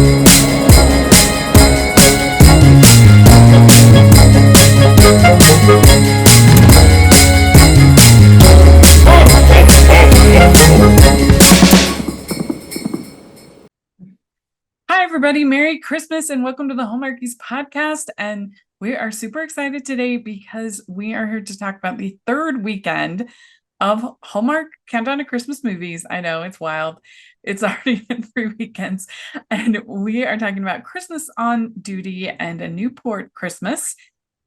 Hi, everybody. Merry Christmas and welcome to the Hallmarkies podcast. And we are super excited today because we are here to talk about the third weekend of Hallmark Countdown to Christmas movies. I know, it's wild. It's already been 3 weekends. And we are talking about Christmas on Duty and a Newport Christmas.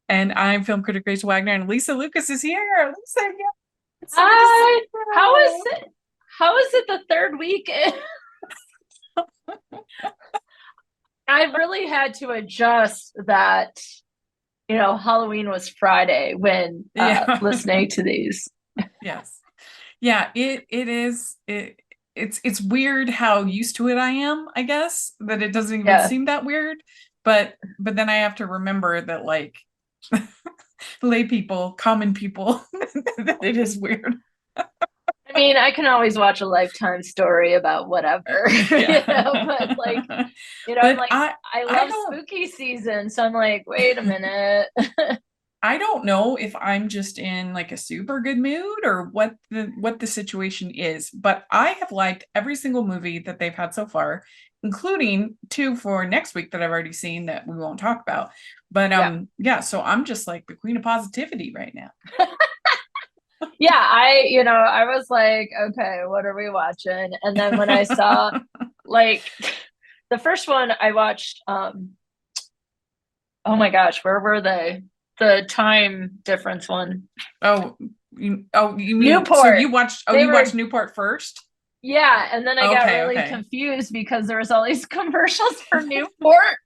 And I'm film critic Rachel Wagner, and Alysa Lucas is here. Alysa, yeah. Hi. How is it? How is it the third week? I really had to adjust that, Halloween was Friday when listening to these. Yes. Yeah, it's weird how used to it I am, I guess, that it doesn't even seem that weird. But then I have to remember that, like, lay people, common people, that it is weird. I mean, I can always watch a Lifetime story about whatever, but like, But I love spooky season. So I'm like, wait a minute. I don't know if I'm just in like a super good mood or what the situation is, but I have liked every single movie that they've had so far, including 2 for next week that I've already seen that we won't talk about. But so I'm just like the queen of positivity right now. Yeah, I was like, okay, what are we watching? And then when I saw like the first one I watched, oh my gosh, where were they? The time difference one. You mean Newport. So you watched watched Newport first? Yeah, and then I got really confused because there was all these commercials for Newport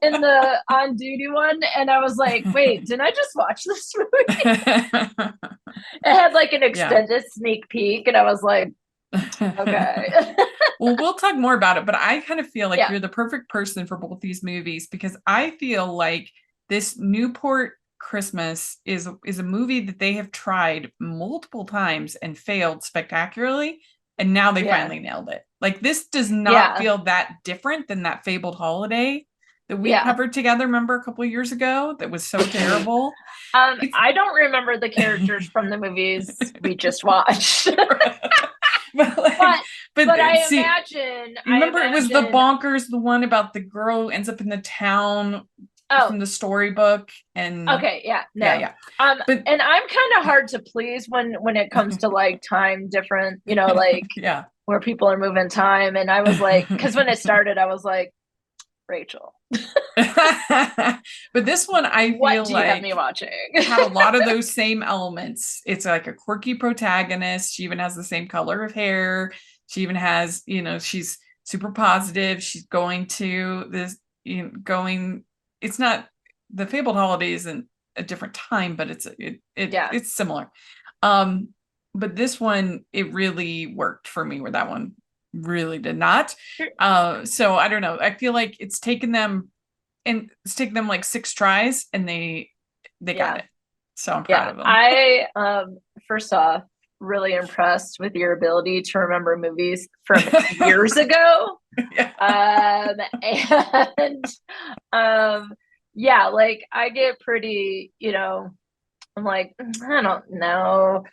in the on duty one, and I was like, wait, didn't I just watch this movie? It had like an extended sneak peek, and I was like, okay. Well, we'll talk more about it, but I kind of feel like you're the perfect person for both these movies because I feel like this Newport Christmas is a movie that they have tried multiple times and failed spectacularly. And now they finally nailed it. Like, this does not feel that different than that fabled holiday that we covered together. Remember a couple of years ago? That was so terrible. I don't remember the characters from the movies we just watched. but I imagine. Remember, it was the bonkers, the one about the girl who ends up in the town from the storybook. And and I'm kind of hard to please when it comes to like time different, where people are moving time. And I was like, because when it started, I was like, Rachel. But this one, I feel like have me watching had a lot of those same elements. It's like a quirky protagonist. She even has the same color of hair. She even has, she's super positive. She's going to this, it's not, the fabled holiday isn't a different time, but it's similar. But this one, it really worked for me, where that one really did not. So I don't know. I feel like it's taken them like 6 tries, and they got it. So I'm proud of them. I first off, really impressed with your ability to remember movies from years ago. Like I get pretty, I'm like, I don't know.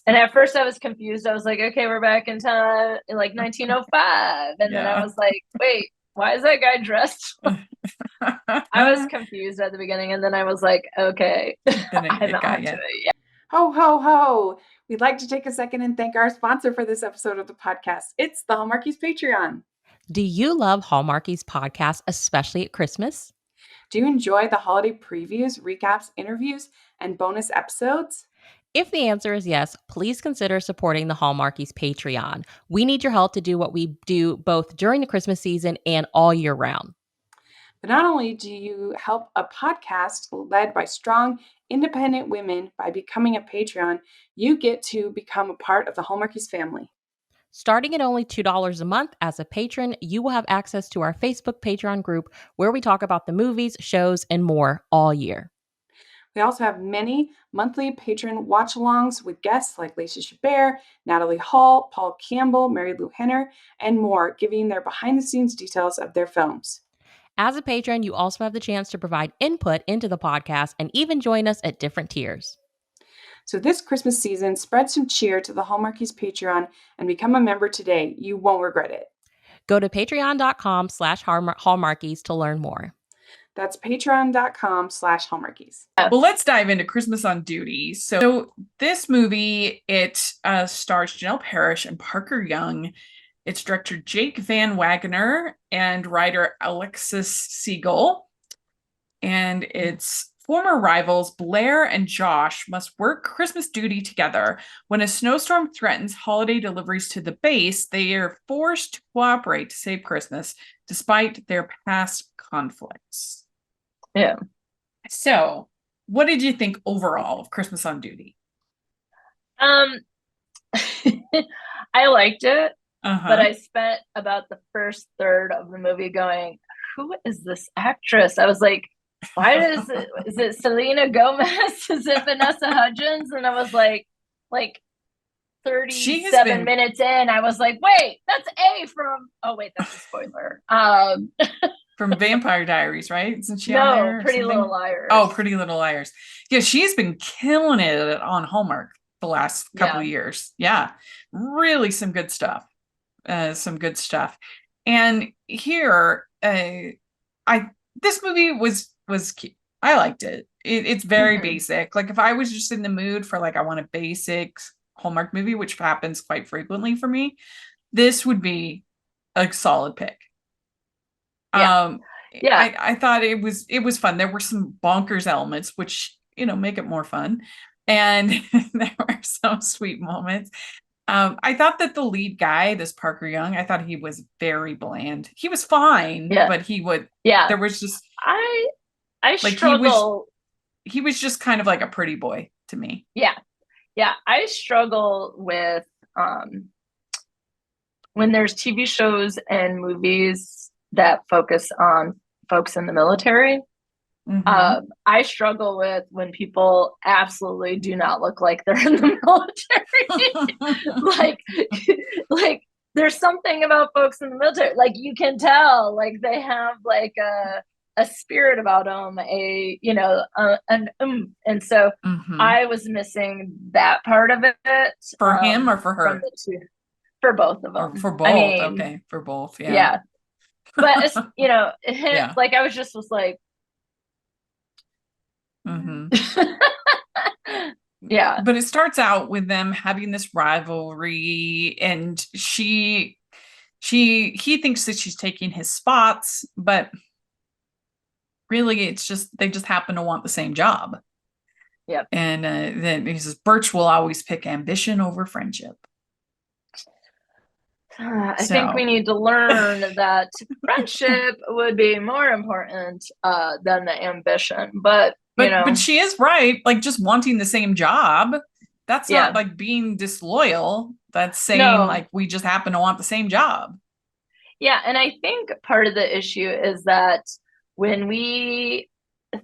And at first I was confused. I was like, okay, we're back in time in like 1905. And then I was like, wait, why is that guy dressed? I was confused at the beginning, and then I was like, okay, I'm on to it. Ho, ho, ho. We'd like to take a second and thank our sponsor for this episode of the podcast. It's the Hallmarkies Patreon. Do you love Hallmarkies podcast, especially at Christmas? Do you enjoy the holiday previews, recaps, interviews, and bonus episodes? If the answer is yes, please consider supporting the Hallmarkies Patreon. We need your help to do what we do both during the Christmas season and all year round. But not only do you help a podcast led by strong, independent women by becoming a Patreon, you get to become a part of the Hallmarkies family. Starting at only $2 a month as a patron, you will have access to our Facebook Patreon group where we talk about the movies, shows, and more all year. We also have many monthly patron watch-alongs with guests like Lacey Chabert, Natalie Hall, Paul Campbell, Mary Lou Henner, and more, giving their behind-the-scenes details of their films. As a patron, you also have the chance to provide input into the podcast and even join us at different tiers. So this Christmas season, spread some cheer to the Hallmarkies Patreon and become a member today. You won't regret it. Go to patreon.com/Hallmarkies to learn more. That's patreon.com/Hallmarkies. Well, let's dive into Christmas on Duty. So this movie, it stars Janelle Parrish and Parker Young. It's director Jake Van Wagoner and writer Alexis Siegel. And it's former rivals Blair and Josh must work Christmas duty together. When a snowstorm threatens holiday deliveries to the base, they are forced to cooperate to save Christmas, despite their past conflicts. Yeah. So, what did you think overall of Christmas on Duty? I liked it, Uh-huh. but I spent about the first third of the movie going, who is this actress? I was like, why is it Selena Gomez? Is it Vanessa Hudgens? And I was like 37 minutes in, I was like, wait, that's A from, oh wait, that's a spoiler. From Vampire Diaries, right? Isn't she on No, there or Pretty something? Little Liars. Oh, Pretty Little Liars. Yeah, she's been killing it on Hallmark the last couple of years. Yeah, really some good stuff. And here, this movie was cute. I liked it. It's very basic. Like if I was just in the mood for like I want a basic Hallmark movie, which happens quite frequently for me, this would be a solid pick. Yeah. I thought it was fun. There were some bonkers elements which, make it more fun. And there were some sweet moments. I thought that the lead guy, this Parker Young, I thought he was very bland. He was fine, but there was just I like struggle. He was just kind of like a pretty boy to me. Yeah. I struggle with when there's TV shows and movies that focus on folks in the military. I struggle with when people absolutely do not look like they're in the military. like there's something about folks in the military, like you can tell, like they have like a spirit about them, and so I was missing that part of it. For him or for her? For both of them. Or for both. I mean, okay, for both. Yeah. But it's, like I was like. Yeah. But it starts out with them having this rivalry, and he thinks that she's taking his spots, but really it's just they just happen to want the same job. Yep. And then he says Birch will always pick ambition over friendship. I think we need to learn that friendship would be more important than the ambition. But she is right. Like just wanting the same job, that's not like being disloyal. That's saying like we just happen to want the same job. Yeah, and I think part of the issue is that when we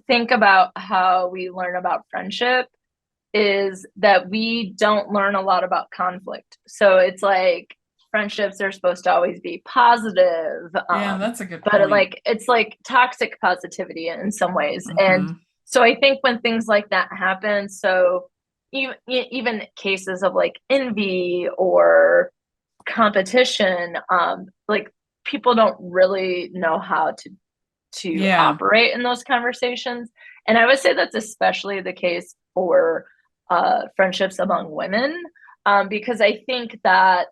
think about how we learn about friendship, is that we don't learn a lot about conflict. So it's like friendships are supposed to always be positive. Yeah, that's a good point. But it's like toxic positivity in some ways. And so I think when things like that happen, so even cases of like envy or competition, like people don't really know how to operate in those conversations. And I would say that's especially the case for friendships among women, because I think that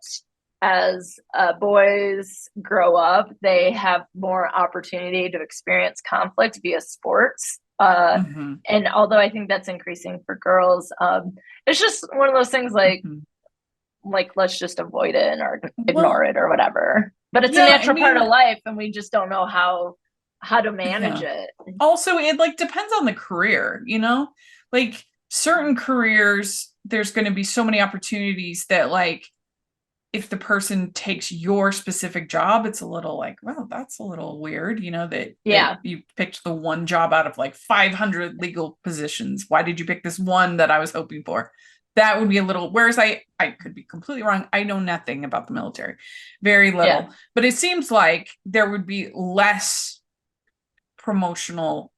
as boys grow up, they have more opportunity to experience conflict via sports. And although I think that's increasing for girls, it's just one of those things like let's just avoid it or ignore it or whatever. But it's a natural part of life, and we just don't know how to manage it. Also, it like depends on the career, like certain careers, there's going to be so many opportunities that like if the person takes your specific job, it's a little like, well, that's a little weird, that you picked the one job out of like 500 legal positions. Why did you pick this one that I was hoping for? That would be a little, whereas I could be completely wrong. I know nothing about the military, very little, but it seems like there would be less promotional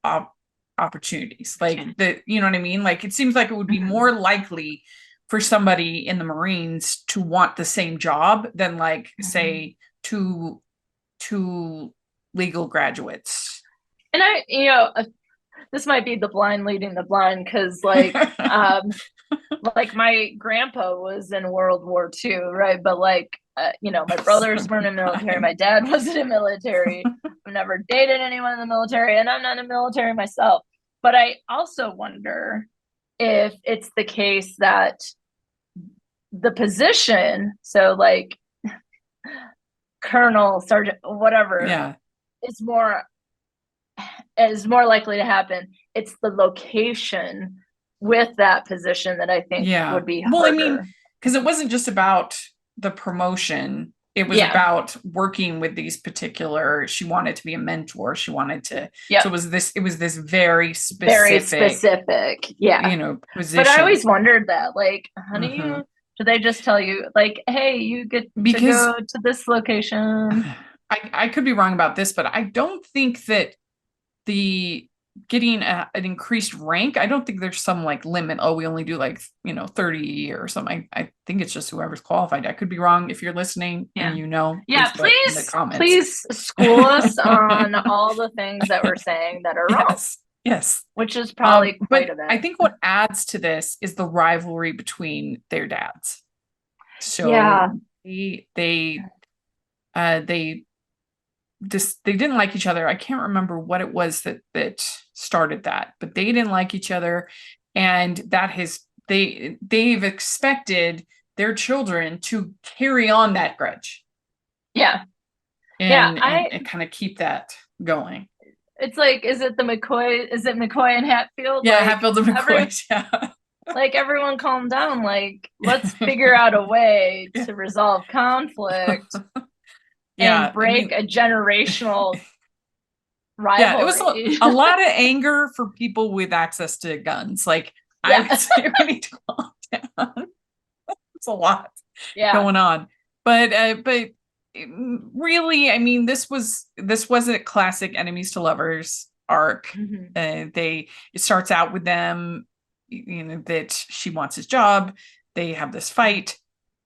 opportunities. Like you know what I mean? Like it seems like it would be more likely for somebody in the Marines to want the same job than like say two legal graduates. And this might be the blind leading the blind, because like like my grandpa was in World War II, right? But like my brothers weren't in the military, my dad wasn't in the military. I've never dated anyone in the military, and I'm not in the military myself. But I also wonder if it's the case that the position, so like colonel, sergeant, whatever, is more likely to happen. It's the location with that position that I think would be harder. Well, I mean, because it wasn't just about the promotion. It was about working with these particular, she wanted to be a mentor. She wanted to, so it was this very specific, position. But I always wondered that, like, how do they just tell you, like, hey, you get to go to this location? I could be wrong about this, but I don't think that the getting an increased rank, I don't think there's some like limit. Oh, we only do like 30 a year or something. I think it's just whoever's qualified. I could be wrong. If you're listening and please school us on all the things that we're saying that are wrong. Yes, which is probably quite a bit. I think what adds to this is the rivalry between their dads. So they didn't like each other. I can't remember what it was that started that, but they didn't like each other, and they've expected their children to carry on that grudge. And kind of keep that going. It's like, is it McCoy and Hatfield? Yeah, like, Hatfield and McCoy. Like, everyone calm down. Like, let's figure out a way to resolve conflict. And break a generational rivalry. Yeah, it was a lot of anger for people with access to guns. Like, I would say we need to calm down. It's a lot going on. But really, I mean, this was a classic enemies to lovers arc. It starts out with them, that she wants his job. They have this fight.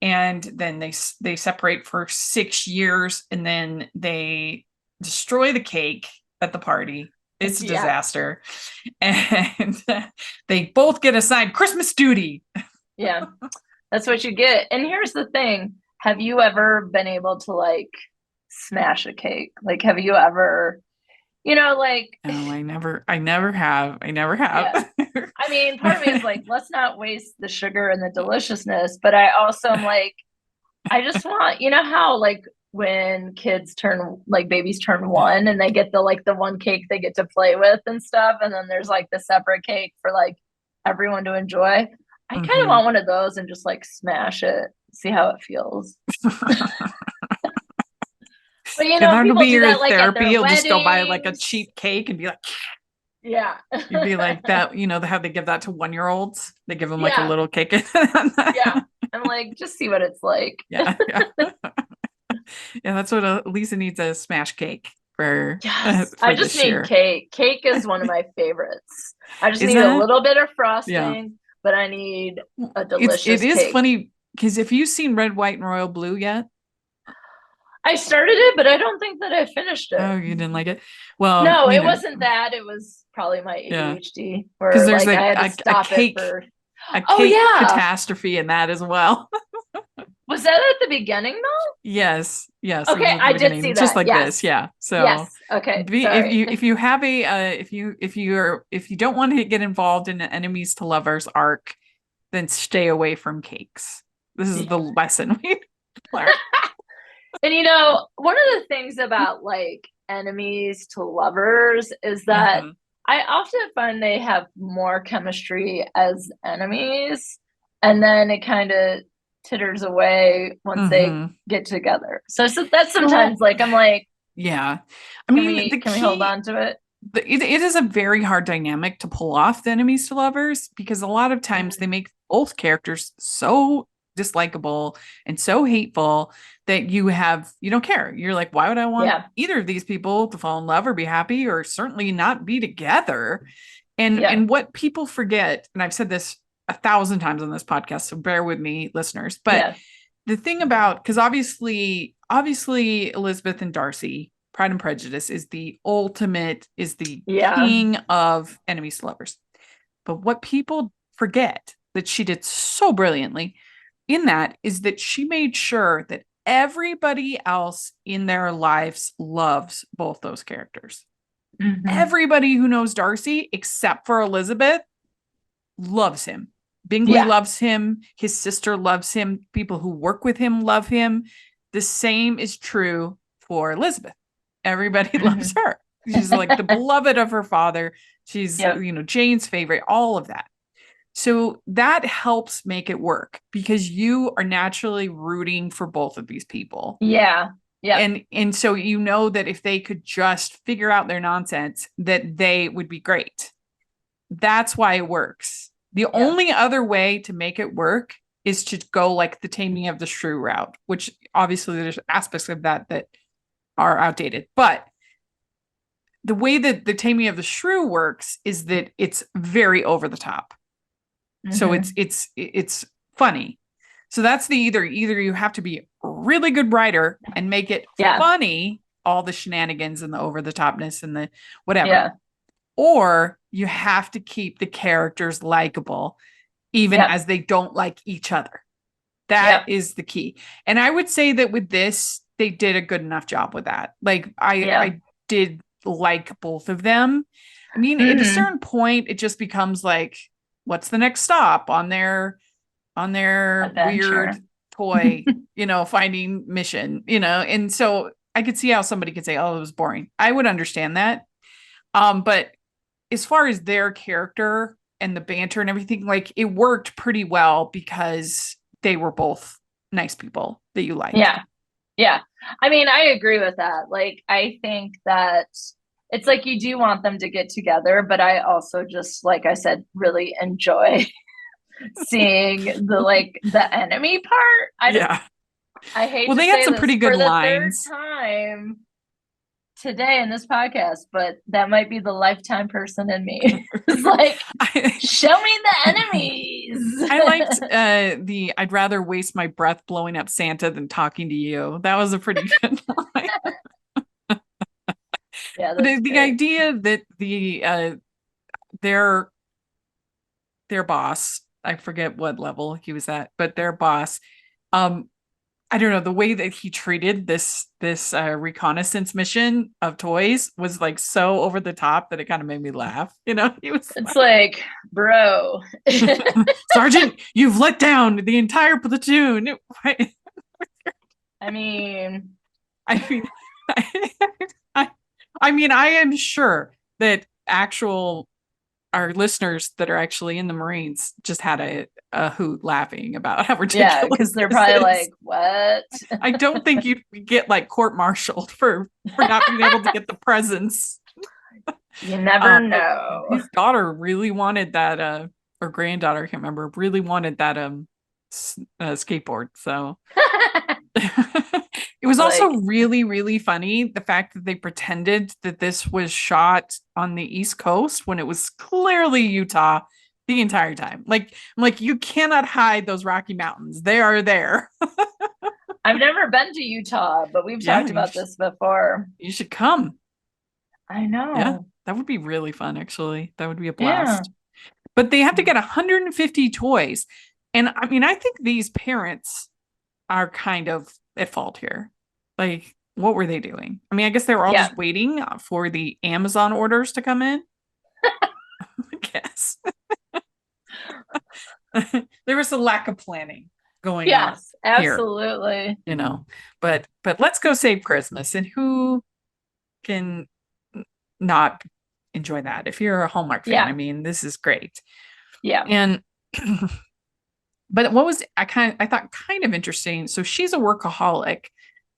And then they separate for 6 years, and then they destroy the cake at the party. It's a disaster. And they both get assigned Christmas duty. Yeah, that's what you get. And here's the thing. Have you ever been able to like smash a cake? Like, have you ever, like... No, I never have. Yeah. I mean, part of me is like, let's not waste the sugar and the deliciousness. But I also am like, I just want, how like when babies turn 1 and they get the one cake they get to play with and stuff. And then there's like the separate cake for like everyone to enjoy. I kind of want one of those and just like smash it, see how it feels. But that'll be your that, therapy. You'll weddings. Just go buy like a cheap cake and be like, yeah. You'd be like that, how they give that to 1-year-olds. They give them like a little cake. I'm like, just see what it's like. Yeah, that's what Alysa needs, a smash cake for. Yes, for I just need year. cake. Cake is one of my favorites. I just need a little bit of frosting, but I need a delicious It is cake. funny because if you've seen Red, White, and Royal Blue yet. I started it, but I don't think that I finished it. Oh, you didn't like it? Well, no, it wasn't that. It was probably my ADHD. Because there's I had to stop cake, it for... a cake catastrophe in that as well. Was that at the beginning though? Yes. Okay, I did see that. Just like this, yeah. So yes. Okay. if you have if you don't want to get involved in an enemies to lovers arc, then stay away from cakes. This is the lesson we learned. And one of the things about like enemies to lovers is that I often find they have more chemistry as enemies, and then it kind of titters away once they get together. So that's sometimes like, I'm like, yeah, I mean, can we hold on to it? It is a very hard dynamic to pull off the enemies to lovers, because a lot of times they make both characters so dislikable and so hateful that you don't care. You're like, why would I want either of these people to fall in love or be happy or certainly not be together? And what people forget, and I've said this 1,000 times on this podcast, so bear with me, listeners, but the thing about, because obviously Elizabeth and Darcy, Pride and Prejudice is the ultimate, is the king of enemies to lovers. But what people forget that she did so brilliantly in that is that she made sure that everybody else in their lives loves both those characters. Mm-hmm. Everybody who knows Darcy, except for Elizabeth, loves him. Bingley loves him. His sister loves him. People who work with him love him. The same is true for Elizabeth. Everybody loves her. She's like the beloved of her father. She's, Jane's favorite, all of that. So that helps make it work because you are naturally rooting for both of these people. Yeah. Yeah. And so you know that if they could just figure out their nonsense, that they would be great. That's why it works. The only other way to make it work is to go like the Taming of the Shrew route, which obviously there's aspects of that are outdated. But the way that the Taming of the Shrew works is that it's very over the top. Mm-hmm. So it's funny. So that's either you have to be a really good writer and make it funny, all the shenanigans and the over the topness and the whatever. Yeah. Or you have to keep the characters likable, even as they don't like each other. That is the key. And I would say that with this, they did a good enough job with that. Like I did like both of them. I mean, at a certain point, it just becomes like, what's the next stop on their adventure. Weird toy, finding mission, and so I could see how somebody could say, oh, it was boring. I would understand that. But as far as their character and the banter and everything, like it worked pretty well because they were both nice people that you liked. Yeah. Yeah. I mean, I agree with that. Like, I think that it's like you do want them to get together, but I also just, like I said, really enjoy seeing the enemy part. I hate to they say had some this pretty good for the lines. third time today in this podcast, but that might be the lifetime person in me. It's like, show me the enemies. I liked I'd rather waste my breath blowing up Santa than talking to you. That was a pretty good line. Yeah, the idea that their boss, I forget what level he was at, but their boss, I don't know, the way that he treated this reconnaissance mission of toys was like so over the top that it kind of made me laugh. It's like, bro, Sergeant, you've let down the entire platoon. I mean, I am sure that our listeners that are actually in the Marines just had a hoot laughing about how ridiculous. Yeah, because they're probably like, what? I don't think you'd get like court-martialed for not being able to get the presents. You never know. His daughter really wanted that, or granddaughter, I can't remember, really wanted that skateboard. So it was also really, really funny, the fact that they pretended that this was shot on the East Coast when it was clearly Utah the entire time. I'm like, you cannot hide those Rocky Mountains. They are there. I've never been to Utah, but we've talked about this before. You should come. I know. Yeah, that would be really fun, actually. That would be a blast. Yeah. But they have to get 150 toys. And I mean, I think these parents are kind of at fault here. Like, what were they doing? I mean, I guess they were all just waiting for the Amazon orders to come in. I guess. There was a lack of planning going on. Yes, absolutely. Here, but let's go save Christmas. And who can not enjoy that? If you're a Hallmark fan, I mean, this is great. Yeah. And but what was I thought kind of interesting. So she's a workaholic,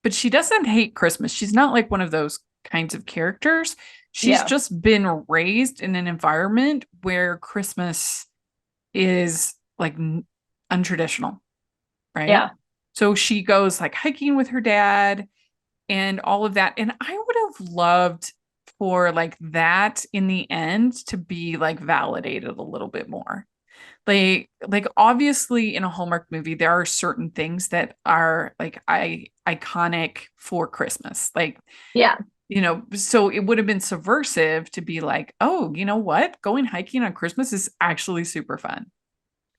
but she doesn't hate Christmas. She's not like one of those kinds of characters. She's just been raised in an environment where Christmas is like untraditional. right? Yeah. So she goes like hiking with her dad and all of that. And I would have loved for like that in the end to be like validated a little bit more. Like obviously in a Hallmark movie, there are certain things that are like iconic for Christmas. Like, Yeah. you know, so it would have been subversive to be like, oh, you know what? Going hiking on Christmas is actually super fun.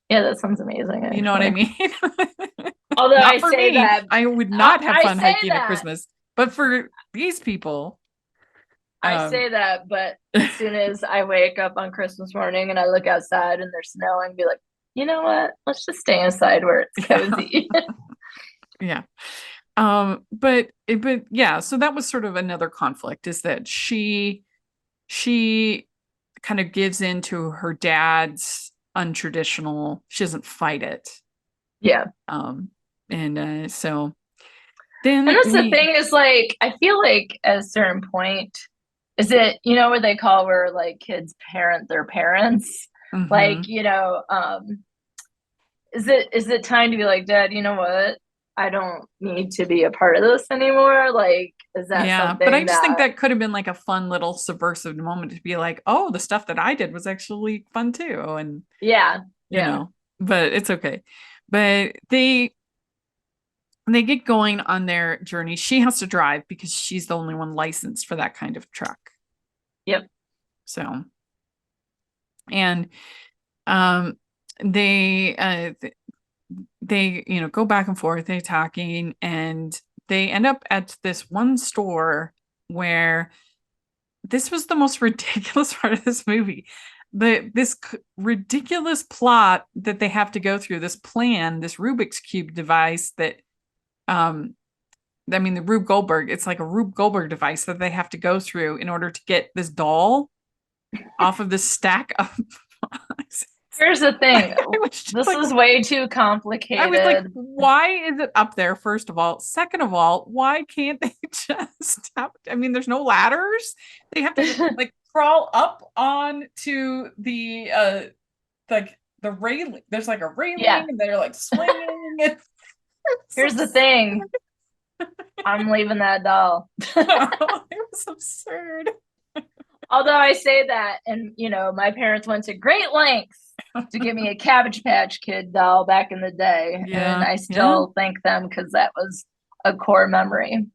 Yeah, that sounds amazing, You know what I actually. mean? Although I Not for say me. that, I would not have I fun say hiking at that, Christmas. But for these people, I say that, but as soon as I wake up on Christmas morning and I look outside and there's snow, and be like, you know what? Let's just stay inside where it's cozy. yeah. But yeah, so that was sort of another conflict, is that she kind of gives in to her dad's untraditional, she doesn't fight it. Yeah. And so then And that's the thing, is like, I feel like at a certain point, is it, you know, what they call where like kids parent their parents? Mhm. Like, you know, is it time to be like, Dad, you know what? I don't need to be a part of this anymore. Like, is that yeah, something but I just think that, that could have been like a fun little subversive moment to be like, oh, the stuff that I did was actually fun too. And yeah, you yeah, know, but it's okay. But they get going on their journey. She has to drive because she's the only one licensed for that kind of truck. yep, So, and um they you know go back and forth, they talking, and they end up at this one store where this was the most ridiculous part of this movie. This ridiculous plot that they have to go through, this plan, this Rubik's Cube device that I mean, the Rube Goldberg, it's like a Rube Goldberg device that they have to go through in order to get this doll off of this stack of here's the thing. This like, is way too I was like, complicated. why is it up there? First of all, second of all, why can't they just have, I mean, there's no ladders. They have to like crawl up on to the like the railing. There's like a railing Yeah. and they're like swinging. And Here's the thing. I'm leaving that doll. it was absurd. Although I say that, and you know, my parents went to great lengths to give me a Cabbage Patch Kid doll back in the day, Yeah, and I still thank them because that was a core memory.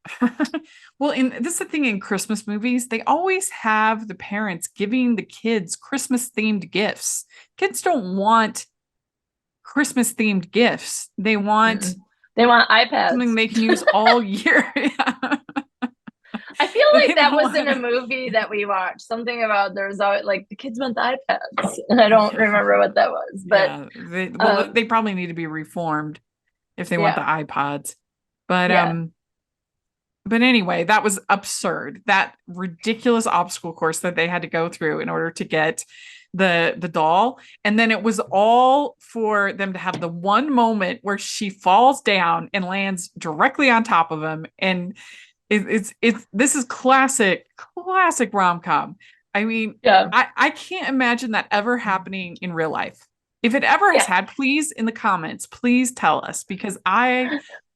Well, this is the thing in Christmas movies, they always have the parents giving the kids Christmas themed gifts. Kids don't want Christmas themed gifts. They want iPads. something they can use all year. I feel like that was in a movie that we watched. Something about there was always like the kids want the iPads, and I don't remember what that was. But yeah, they probably need to be reformed if they want the iPods. But anyway, that was absurd. That ridiculous obstacle course that they had to go through in order to get the doll. And then it was all for them to have the one moment where she falls down and lands directly on top of him. And it's this is classic rom-com. I mean, I can't imagine that ever happening in real life. If it ever has had, please in the comments, please tell us, because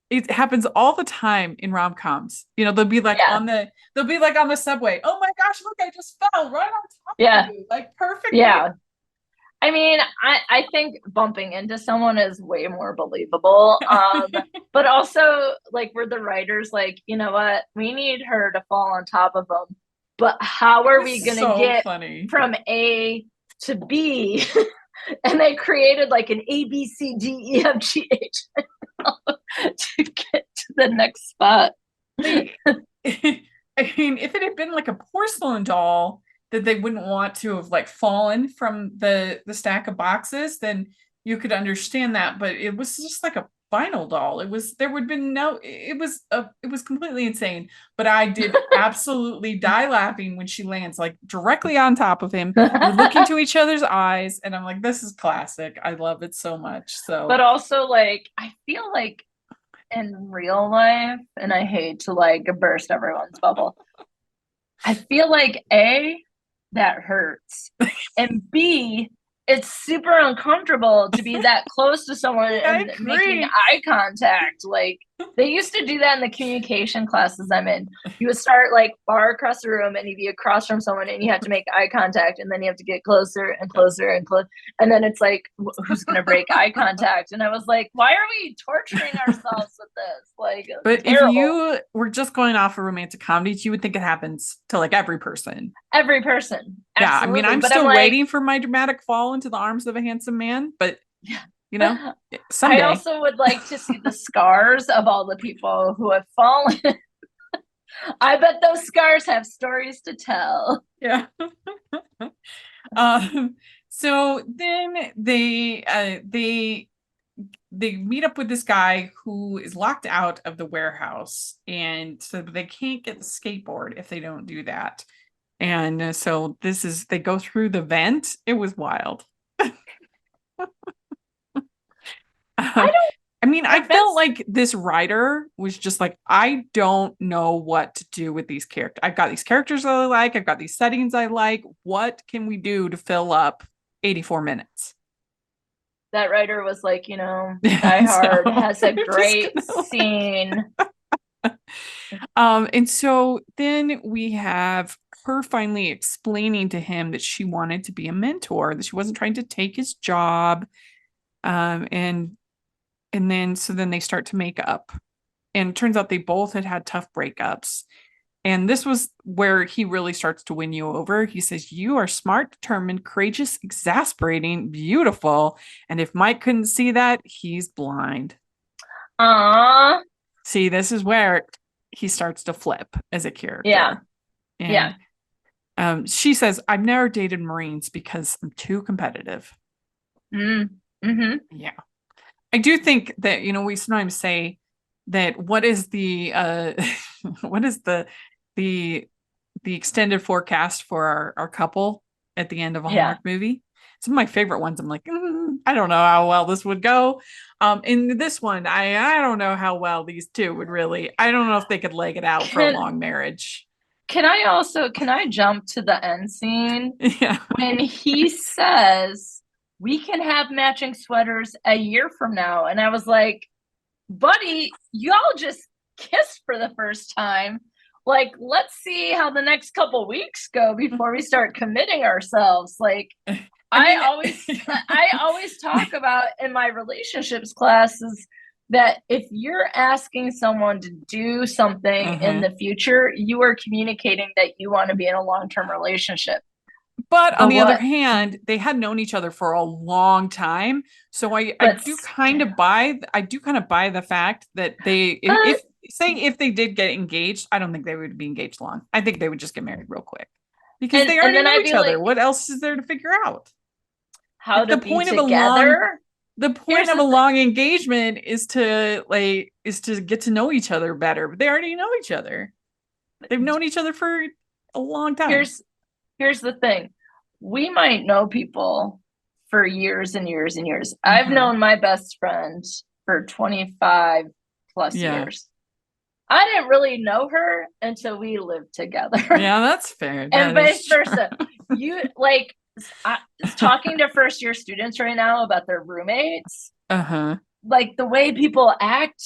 it happens all the time in rom-coms. You know, they'll be like on the subway. Oh my gosh, look, I just fell right on top of you. Like perfect. Yeah. I mean, I think bumping into someone is way more believable. But also, like, were the writers like, you know what? We need her to fall on top of them. But how are we going to get from A to B? And they created like an A, B, C, D, E, F, G, H to get to the next spot. I mean, if it had been like a porcelain doll that they wouldn't want to have like fallen from the stack of boxes, then you could understand that. But it was just like a vinyl doll. It was completely insane. But I did absolutely die laughing when she lands like directly on top of him. We're looking to each other's eyes, and I'm like, this is classic. I love it so much. So, but also, like, I feel like in real life, and I hate to like burst everyone's bubble, I feel like A, that hurts, and B, it's super uncomfortable to be that close to someone and making eye contact. Like, they used to do that in the communication classes I'm in. You would start like far across the room and you'd be across from someone and you have to make eye contact, and then you have to get closer and closer and close. And then it's like, who's going to break eye contact? And I was like, why are we torturing ourselves with this? Like, but terrible. if you were just going off of romantic comedies, you would think it happens to like every person. Every person. Yeah, Absolutely. I mean, I'm but still I'm like, waiting for my dramatic fall into the arms of a handsome man, but yeah. you know, someday. I also would like to see the scars of all the people who have fallen. I bet those scars have stories to tell. Yeah. So then they meet up with this guy who is locked out of the warehouse, and so they can't get the skateboard if they don't do that. And so they go through the vent. It was wild. I felt like this writer was just like, I don't know what to do with these characters. I've got these characters I like. I've got these settings I like. What can we do to fill up 84 minutes? That writer was like, Die Hard has a great scene. And so then we have her finally explaining to him that she wanted to be a mentor, that she wasn't trying to take his job. And then they start to make up, and it turns out they both had tough breakups. And this was where he really starts to win you over. He says, you are smart, determined, courageous, exasperating, beautiful. And if Mike couldn't see that, he's blind. Aww. See, this is where he starts to flip as a character. Yeah. And, she says, I've never dated Marines because I'm too competitive. Mm-hmm. Yeah. I do think that, we sometimes say that what is the extended forecast for our couple at the end of a Hallmark movie. Some of my favorite ones, I'm like, I don't know how well this would go. In this one, I don't know how well these two would really. I don't know if they could leg it out for a long marriage. Can I jump to the end scene? Yeah. When he says, we can have matching sweaters a year from now. And I was like, buddy, y'all just kissed for the first time. Like, let's see how the next couple weeks go before we start committing ourselves. Like, I always talk about in my relationships classes that if you're asking someone to do something in the future, you are communicating that you want to be in a long-term relationship. But on the other hand, they had known each other for a long time. So I do kind of buy the fact that if they did get engaged, I don't think they would be engaged long. I think they would just get married real quick because they already know each other. What else is there to figure out? How to be together? The point of a long engagement is to get to know each other better. But they already know each other. They've known each other for a long time. Here's the thing. We might know people for years and years and years. I've known my best friend for 25 plus years. I didn't really know her until we lived together. Yeah, that's fair. And vice versa. You talking to first year students right now about their roommates. Like the way people act.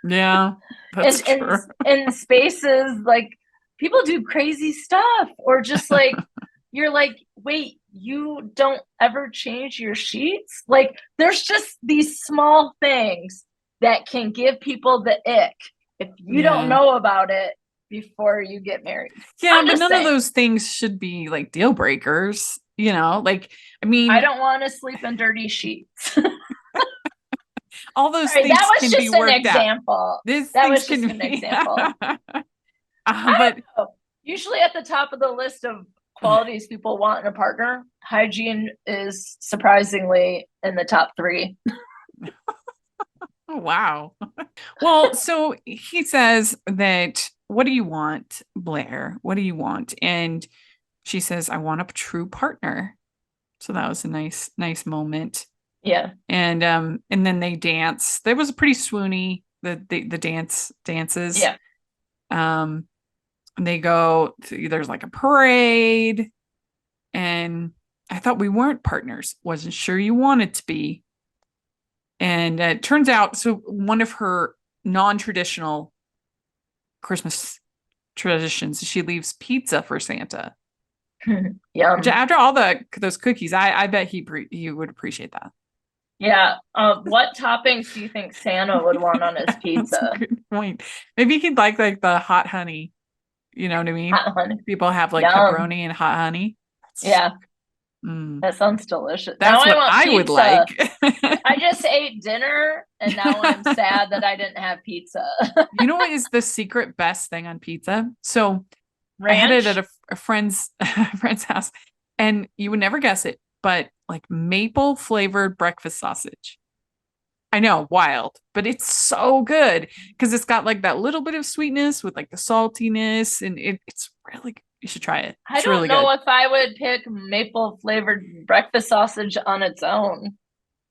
Yeah, that's true. In spaces, like people do crazy stuff, or just like you're like, wait, you don't ever change your sheets? Like there's just these small things that can give people the ick if you don't know about it before you get married. Yeah, but none of those things should be like deal breakers, like, I mean, I don't want to sleep in dirty sheets. All those things can be worked out. That was just an example. But usually at the top of the list of qualities people want in a partner, hygiene is surprisingly in the top 3. Oh, wow. Well, so he says that, what do you want, Blair? What do you want? And she says, I want a true partner. So that was a nice moment. Yeah. And then they dance. That was pretty swoony, the dances. Yeah. They go to, there's like a parade, and I thought we weren't partners. Wasn't sure you wanted to be. And it turns out, so one of her non-traditional Christmas traditions, she leaves pizza for Santa. Yum. Which after all those cookies, I bet he would appreciate that. Yeah. What toppings do you think Santa would want on his That's pizza? a good point. Maybe he'd like the hot honey. You know what I mean? Hot honey. People have like Yum. pepperoni and hot honey. Yeah. Mm. That sounds delicious. That's now what I would like. I just ate dinner and now I'm sad that I didn't have pizza. You know what is the secret best thing on pizza? So Ranch? I had it at a friend's house, and you would never guess it, but like maple flavored breakfast sausage. I know, wild, but it's so good because it's got like that little bit of sweetness with like the saltiness, and it's really good. You should try it. I It's don't really know good. if I would pick maple flavored breakfast sausage on its own.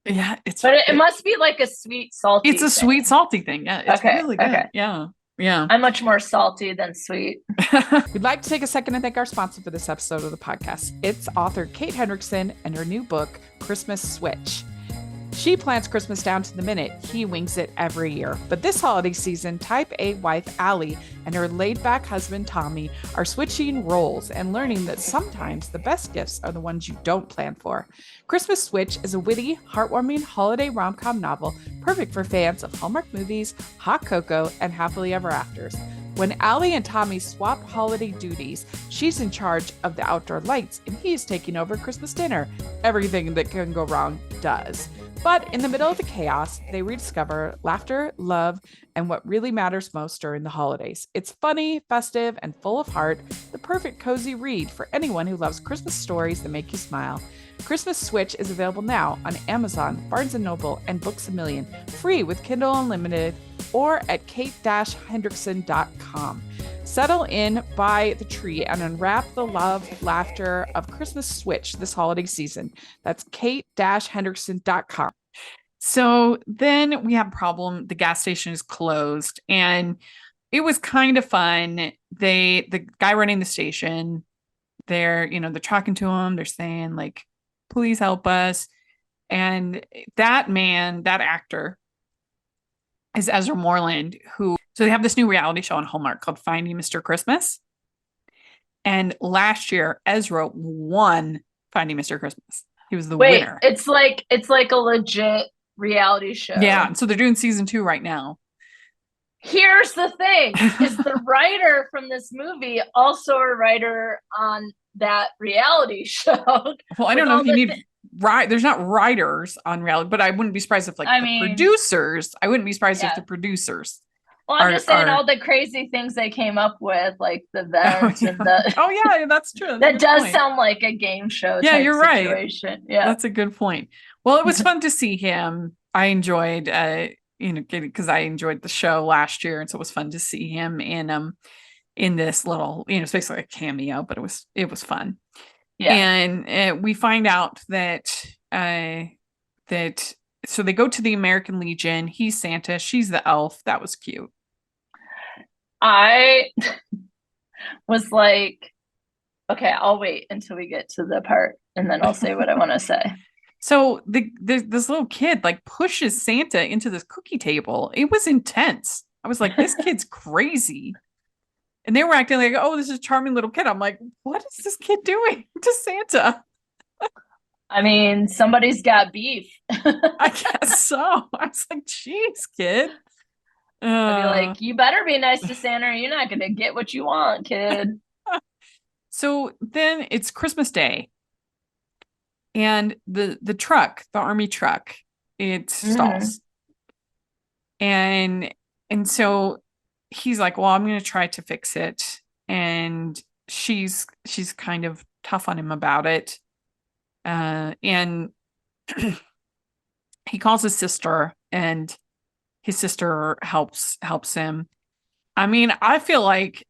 Yeah, But it must be like a sweet salty it's a thing. sweet salty thing. Yeah, it's Okay, really good. okay. Yeah. Yeah. I'm much more salty than sweet. We'd like to take a second to thank our sponsor for this episode of the podcast. It's author Kate Hendrickson and her new book, Christmas Switch. She plans Christmas down to the minute. He wings it every year. But this holiday season, Type A wife Allie and her laid-back husband Tommy are switching roles and learning that sometimes the best gifts are the ones you don't plan for. Christmas Switch is a witty, heartwarming holiday rom-com novel perfect for fans of Hallmark movies, hot cocoa, and happily ever afters. When Allie and Tommy swap holiday duties, she's in charge of the outdoor lights and he's taking over Christmas dinner. Everything that can go wrong does. But in the middle of the chaos, they rediscover laughter, love, and what really matters most during the holidays. It's funny, festive, and full of heart, the perfect cozy read for anyone who loves Christmas stories that make you smile. Christmas Switch is available now on Amazon, Barnes & Noble, and Books A Million, free with Kindle Unlimited or at kate-hendrickson.com. Settle in by the tree and unwrap the love, laughter of Christmas Switch this holiday season. That's kate-hendrickson.com. So then we have a problem. The gas station is closed, and it was kind of fun. The guy running the station, they're talking to him. They're saying like, please help us. And that actor is Ezra Moreland, so they have this new reality show on Hallmark called Finding Mr. Christmas. And last year, Ezra won Finding Mr. Christmas. He was the winner. It's like a legit reality show. Yeah. So they're doing season 2 right now. Here's the thing. Is the writer from this movie also a writer on that reality show? Well, I don't know if you need there's not writers on reality, but I wouldn't be surprised if producers. I wouldn't be surprised if the producers. Well, I'm just saying all the crazy things they came up with, like the vents and the. Oh yeah, that's true. That does sound like a game show. Yeah, you're situation. Right. Yeah, that's a good point. Well, it was fun to see him. I enjoyed, because I enjoyed the show last year, and so it was fun to see him in this little, it's basically a cameo, but it was fun. Yeah, and we find out that so they go to the American Legion. He's Santa, she's the elf. That was cute. I was like, okay, I'll wait until we get to the part, and then I'll say what I want to say. So this little kid like pushes Santa into this cookie table. It was intense. I was like, this kid's crazy. And they were acting like, oh, this is a charming little kid. I'm like, what is this kid doing to Santa? I mean, somebody's got beef. I guess so. I was like, geez, kid. I'd be like, you better be nice to Santa or you're not going to get what you want, kid. So then it's Christmas Day. And the army truck, it stalls. And so he's like, well, I'm going to try to fix it. And she's kind of tough on him about it. And he calls his sister, and his sister helps him. I mean, I feel like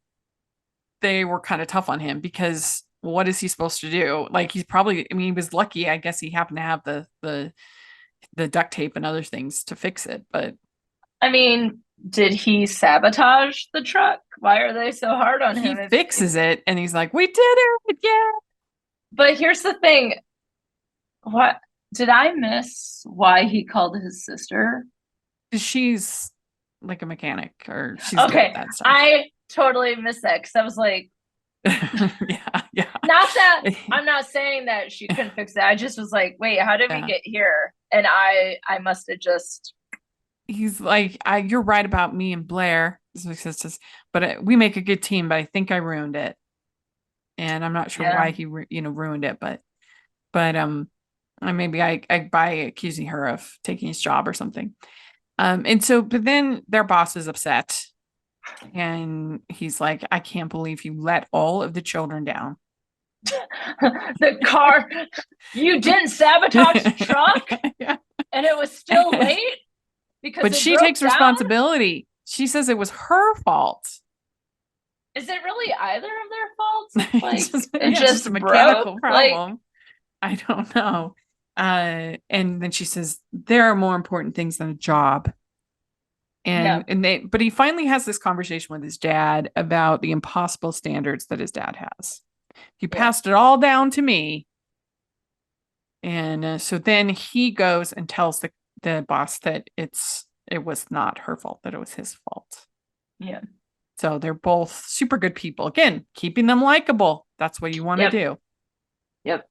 they were kind of tough on him because what is he supposed to do? Like, he was lucky. I guess he happened to have the duct tape and other things to fix it. But I mean, did he sabotage the truck? Why are they so hard on him? He fixes it, and he's like, we did it. Yeah. But here's the thing. What did I miss? Why he called his sister? She's like a mechanic, or she's good Okay, at that stuff. I totally missed that because I was like, yeah. not that I'm not saying that she couldn't fix it. I just was like, wait, how did we get here? And I must have just. He's like, you're right about me and Blair, but we make a good team. But I think I ruined it, and I'm not sure why he ruined it. But maybe I by accusing her of taking his job or something. And so, but then their boss is upset, and he's like, I can't believe you let all of the children down. The car, you didn't sabotage the truck, and it was still late. But she takes responsibility. She says it was her fault. Is it really either of their faults? Like, it's just a mechanical problem. I don't know. And then she says there are more important things than a job. But he finally has this conversation with his dad about the impossible standards that his dad has. He passed it all down to me. And so then he goes and tells the boss that it was not her fault, that it was his fault. Yeah. So they're both super good people. Again, keeping them likable. That's what you want to do. Yep.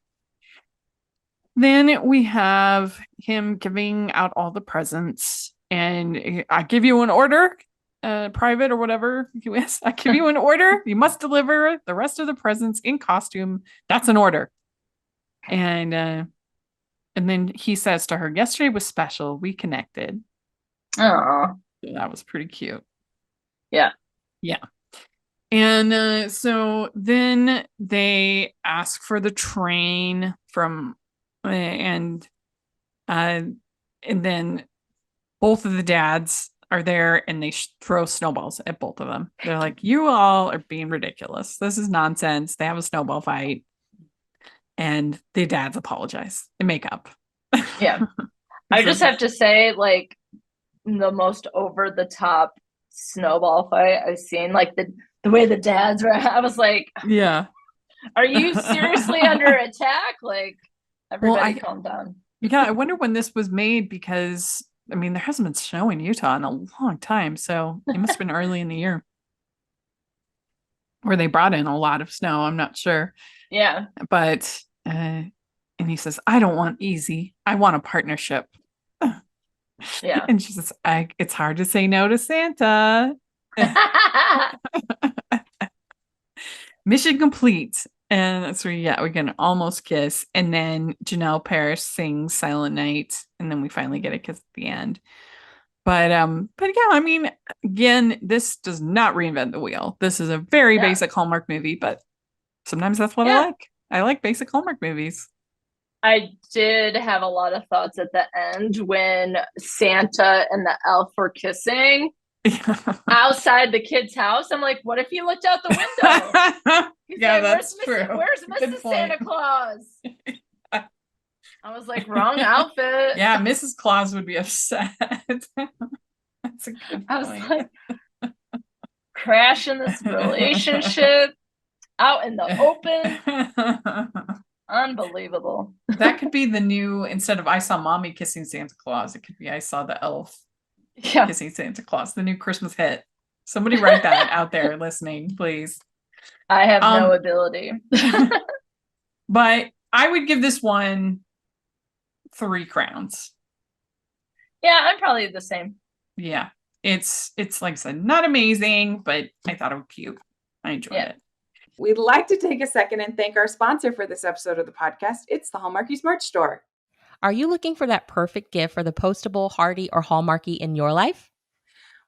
Then we have him giving out all the presents. And I give you an order, private or whatever. I give you an order. You must deliver the rest of the presents in costume. That's an order. And then he says to her, yesterday was special. We connected. Oh, that was pretty cute. Yeah. And so then they ask for the train from, and then both of the dads are there, and they throw snowballs at both of them. They're like, you all are being ridiculous. This is nonsense. They have a snowball fight. And the dads apologize and make up. Yeah. I just have to say, like, the most over the top snowball fight I've seen, like the way the dads were, I was like, yeah, are you seriously under attack? Like, everybody calm down. Yeah, I wonder when this was made, because I mean, there hasn't been snow in Utah in a long time, so it must have been early in the year where they brought in a lot of snow. I'm not sure. Yeah. But and he says, I don't want easy. I want a partnership. Yeah. And she says, it's hard to say no to Santa. Mission complete. And that's where we can almost kiss. And then Janelle Parrish sings Silent Night. And then we finally get a kiss at the end. But yeah, I mean, again, this does not reinvent the wheel. This is a very basic Hallmark movie, but sometimes that's what I like. I like basic Hallmark movies. I did have a lot of thoughts at the end when Santa and the elf were kissing outside the kid's house. I'm like, what if you looked out the window? That's true. Where's Mrs. Santa Claus? I was like, wrong outfit. Yeah, Mrs. Claus would be upset. That's a good point. I was like, crashing this relationship out in the open. Unbelievable. That could be the new, instead of I saw mommy kissing Santa Claus, it could be I saw the elf kissing Santa Claus, the new Christmas hit. Somebody write that out there listening, please. I have no ability. But I would give this one 3 crowns. Yeah, I'm probably the same. Yeah. It's like I said, not amazing, but I thought it was cute. I enjoyed it. We'd like to take a second and thank our sponsor for this episode of the podcast. It's the Hallmarkies merch store. Are you looking for that perfect gift for the postable, hardy, or Hallmarky in your life?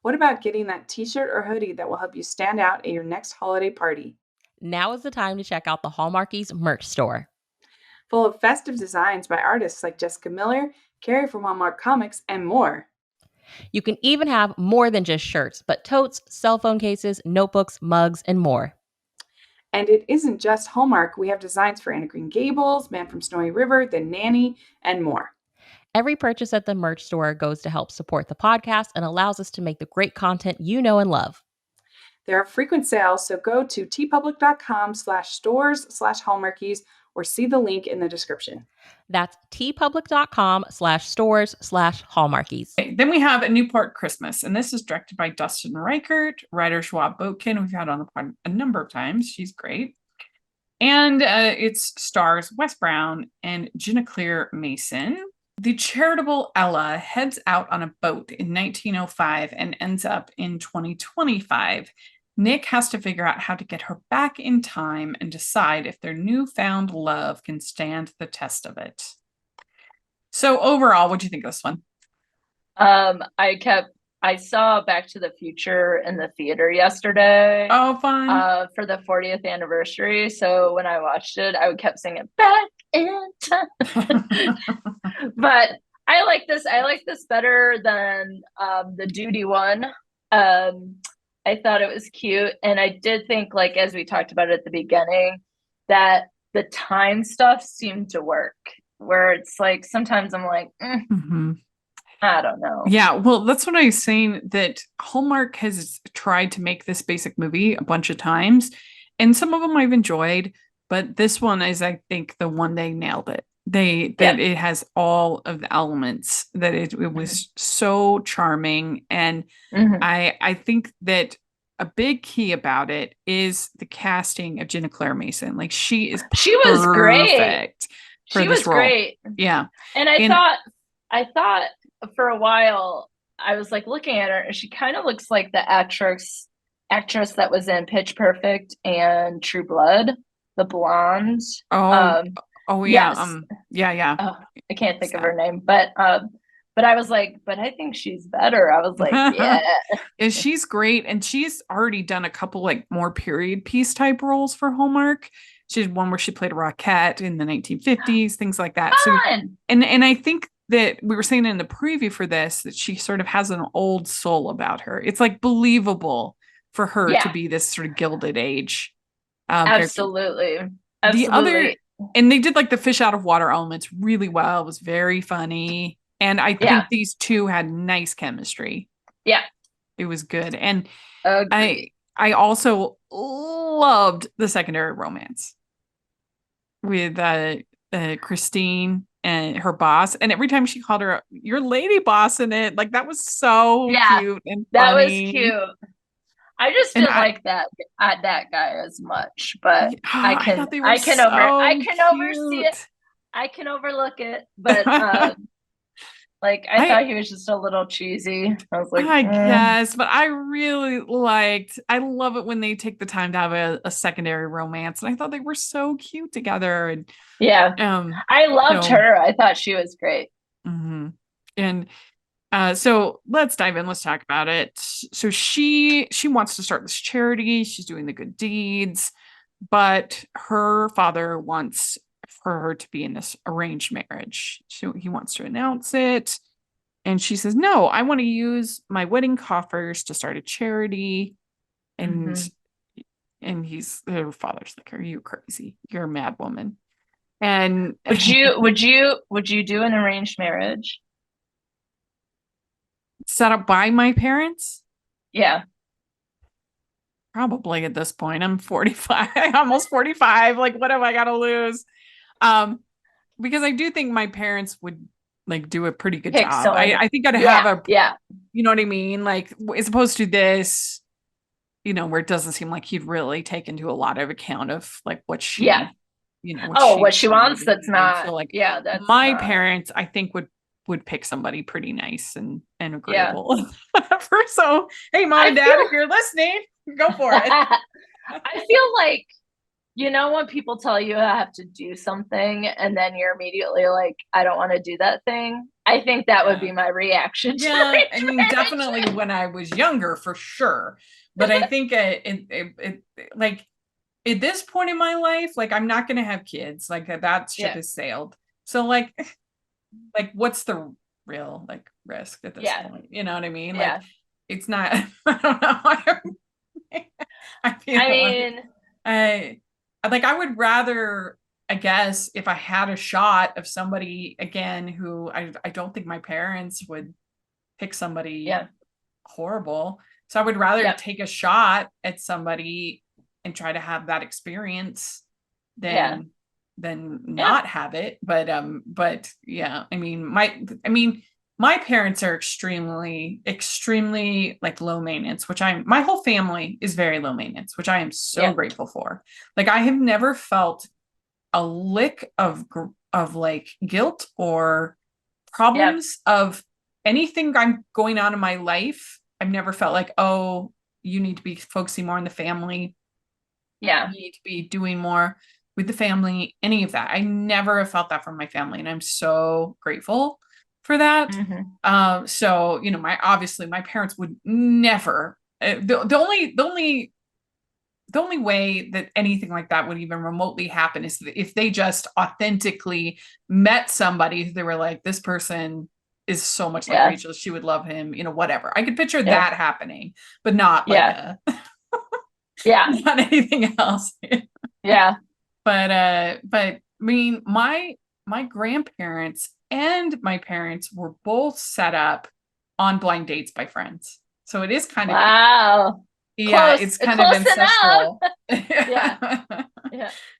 What about getting that t-shirt or hoodie that will help you stand out at your next holiday party? Now is the time to check out the Hallmarkies merch store. Full of festive designs by artists like Jessica Miller, Carrie from Hallmark Comics, and more. You can even have more than just shirts, but totes, cell phone cases, notebooks, mugs, and more. And it isn't just Hallmark. We have designs for Anna Green Gables, Man from Snowy River, The Nanny, and more. Every purchase at the merch store goes to help support the podcast and allows us to make the great content you know and love. There are frequent sales, so go to tpublic.com/stores/Hallmarkies or see the link in the description. That's tpublic.com/stores/Hallmarkies. Okay, then we have A Newport Christmas, and this is directed by Dustin Reichert, writer Schwab Boatkin, we've had on the pod a number of times. She's great. And it stars Wes Brown and Ginaclear Mason. The charitable Ella heads out on a boat in 1905 and ends up in 2025. Nick has to figure out how to get her back in time and decide if their newfound love can stand the test of it. So overall, what do you think of this one? I saw Back to the Future in the theater yesterday. Oh, fun. For the 40th anniversary. So when I watched it, I kept singing Back in Time. But I like this. I like this better than the Duty one. I thought it was cute. And I did think, like, as we talked about at the beginning, that the time stuff seemed to work. Where it's like, sometimes I'm like, I don't know. Yeah, well, that's what I was saying, that Hallmark has tried to make this basic movie a bunch of times, and some of them I've enjoyed, but this one is, I think, the one they nailed it. It has all of the elements, that it was so charming, and I think that a big key about it is the casting of Ginaclear Mason. Like, she was great. She was great. Yeah. And I thought for a while, I was like looking at her, and she kind of looks like the actress that was in Pitch Perfect and True Blood, the blonde. Yeah. Yeah. Oh, I can't think of her name, but I was like, but I think she's better. I was like, yeah. Yeah, she's great, and she's already done a couple like more period piece type roles for Hallmark. She did one where she played a Rockette in the 1950s, things like that. Fun. So, and I think that we were saying in the preview for this that she sort of has an old soul about her. It's like believable for her to be this sort of Gilded Age. Absolutely. The other, and they did like the fish out of water elements really well. It was very funny. And I think these two had nice chemistry. Yeah. It was good. And I also loved the secondary romance with Christine and her boss, and every time she called her your lady boss in it, like, that was so cute and funny. That was cute. I just didn't like that guy as much, but I can oversee it. I can overlook it, but like, I thought he was just a little cheesy. I was like, I guess, but I really I love it when they take the time to have a secondary romance, and I thought they were so cute together. And I loved her. I thought she was great. And so let's dive in. Let's talk about it. So she wants to start this charity. She's doing the good deeds, but her father wants for her to be in this arranged marriage. So he wants to announce it. And she says, no, I want to use my wedding coffers to start a charity. And her father's like, are you crazy? You're a mad woman. And would you do an arranged marriage set up by my parents? Yeah. Probably at this point. I'm 45, almost 45. Like, what have I got to lose? Because I do think my parents would like do a pretty good job. I think I'd have you know what I mean? Like, as opposed to this, where it doesn't seem like he'd really take into a lot of account of like what she, what she wants. That's not. So, like, that's my parents, I think would pick somebody pretty nice and agreeable. So, hey, mom and dad, if you're listening, go for it. I feel like, when people tell you I have to do something and then you're immediately like, I don't want to do that thing. I think that would be my reaction. Yeah, I mean, definitely when I was younger, for sure. But I think it like at this point in my life, like, I'm not going to have kids. Like, that ship has sailed. So like what's the real like risk at this point? You know what I mean? Yeah. Like, it's not. I don't know. I would rather, I guess, if I had a shot of somebody again who I don't think my parents would pick somebody horrible. So I would rather Yep. take a shot at somebody and try to have that experience Yeah. than not have it. But yeah, I mean, my parents are extremely like low maintenance, my whole family is very low maintenance, which I am so grateful for. Like I have never felt a lick of like guilt or problems of anything I'm going on in my life. I've never felt like, oh, you need to be focusing more on the family. Yeah. You need to be doing more with the family, any of that. I never have felt that from my family. And I'm so grateful for that. Mm-hmm. So, you know, my parents would never, the only way that anything like that would even remotely happen is if they just authentically met somebody who they were like, this person is so much like Rachel, she would love him, you know, whatever. I could picture that happening, but not like not anything else. But I mean, my grandparents and my parents were both set up on blind dates by friends. So it is kind of it's kind of ancestral.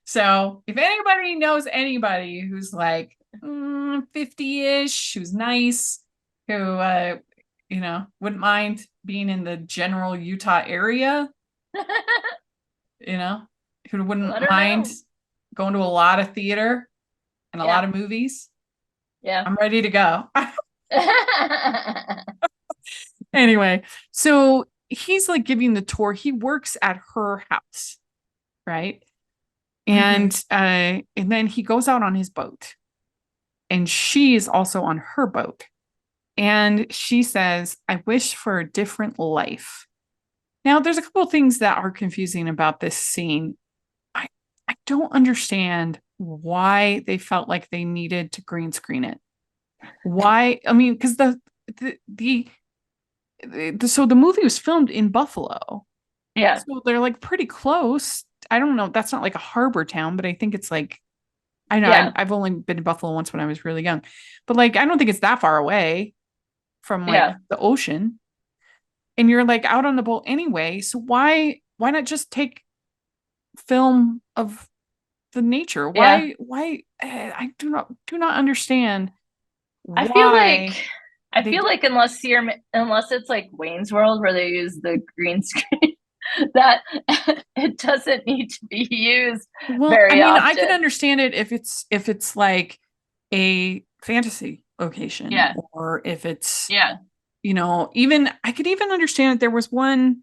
So if anybody knows anybody who's like 50-ish, who's nice, who you know, wouldn't mind being in the general Utah area, you know, who wouldn't mind going to a lot of theater and a lot of movies. I'm ready to go. Anyway, so he's like giving the tour. He works at her house, right? And and then he goes out on his boat, and she is also on her boat. And she says, I wish for a different life. Now, there's a couple of things that are confusing about this scene. I don't understand why they felt like they needed to green screen it. Why? I mean, because the movie was filmed in Buffalo. So they're like pretty close. I don't know. That's not like a harbor town, but I think it's like, I know I've only been to Buffalo once when I was really young, but like, I don't think it's that far away from like the ocean, and you're like out on the boat anyway. So why not just take film of the nature? Why I do not understand why. I feel like unless it's like Wayne's World where they use the green screen, that it doesn't need to be used very often. I can understand it if it's like a fantasy location, or if it's you know, even I could even understand that there was one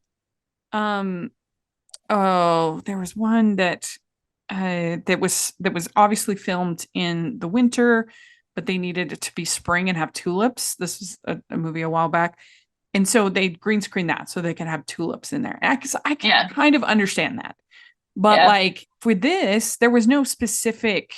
that was obviously filmed in the winter, but they needed it to be spring and have tulips. This was a movie a while back. And so they green screen that so they can have tulips in there. I can kind of understand that. But like for this, there was no specific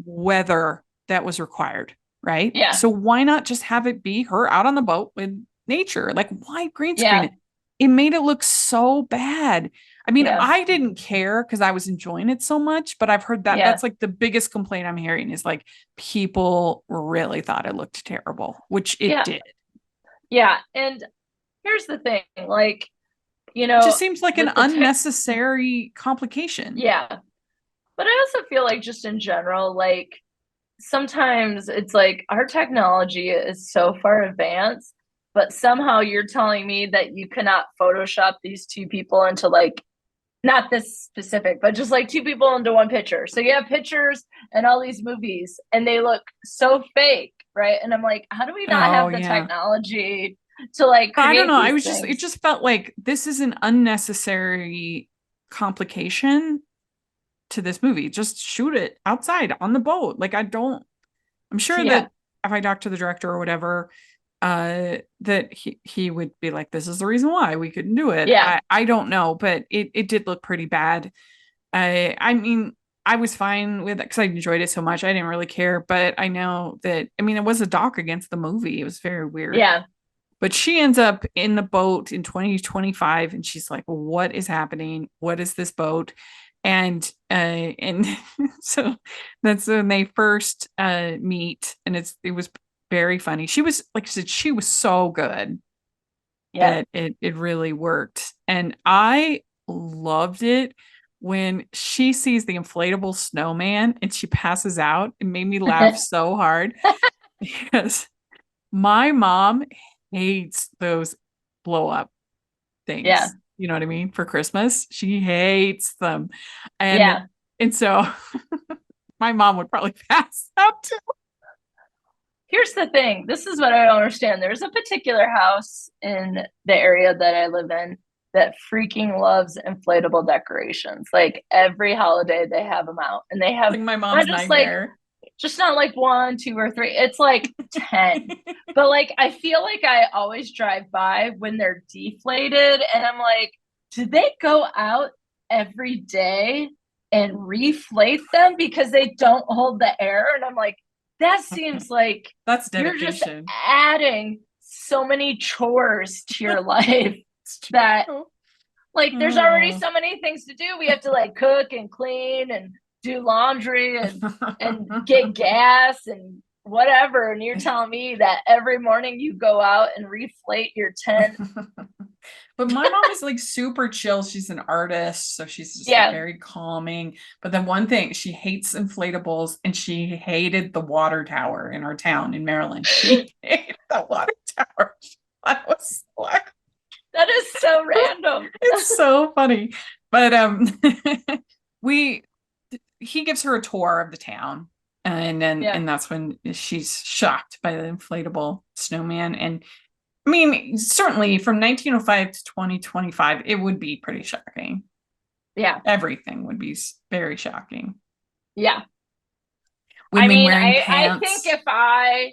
weather that was required, right? So why not just have it be her out on the boat with nature? Like, why green screen it? It made it look so bad. I mean, I didn't care because I was enjoying it so much, but I've heard that that's like the biggest complaint I'm hearing is like people really thought it looked terrible, which it did. Yeah. And here's the thing, like, you know, it just seems like an unnecessary complication. Yeah. But I also feel like just in general, like sometimes it's like our technology is so far advanced, but somehow you're telling me that you cannot Photoshop these two people into like, not this specific, but just like two people into one picture. So you have pictures and all these movies and they look so fake, right? And I'm like, how do we not have the technology to like create I don't know. it just felt like this is an unnecessary complication to this movie. Just shoot it outside on the boat. Like I'm sure that if I talk to the director or whatever, that he would be like, this is the reason why we couldn't do it. I don't know, but it did look pretty bad. I mean, I was fine with it because I enjoyed it so much. I didn't really care, but I know that, I mean, it was a doc against the movie. It was very weird. But she ends up in the boat in 2025 and she's like, what is happening? What is this boat? And so that's when they first meet, and it was very funny. She was, like I said, she was so good Yeah. that it really worked. And I loved it when she sees the inflatable snowman and she passes out. It made me laugh so hard because my mom hates those blow up Yeah. things. You know what I mean? For Christmas, she hates them. Yeah. And so my mom would probably pass out too. Here's the thing. This is what I don't understand. There's a particular house in the area that I live in that freaking loves inflatable decorations. Like every holiday they have them out, and they have Like my not mom's just like nightmare. just not like one, two, or three. It's like 10. But like I feel like I always drive by when they're deflated and I'm like, do they go out every day and reflate them because they don't hold the air? And I'm like, that seems like That's you're just dedication. adding so many chores to your life that like there's already so many things to do. We have to like cook and clean and do laundry and get gas and whatever. And you're telling me that every morning you go out and reflate your tent. But my mom is like super chill. She's an artist, so she's just like very calming. But then one thing, she hates inflatables, and she hated the water tower in our town in Maryland. She hated the water tower. I was like, that is so random. It's so funny. But he gives her a tour of the town, and then and that's when she's shocked by the inflatable snowman. And I mean, certainly from 1905 to 2025, it would be pretty shocking. Yeah. Everything would be very shocking. Yeah. Women wearing pants. I think if I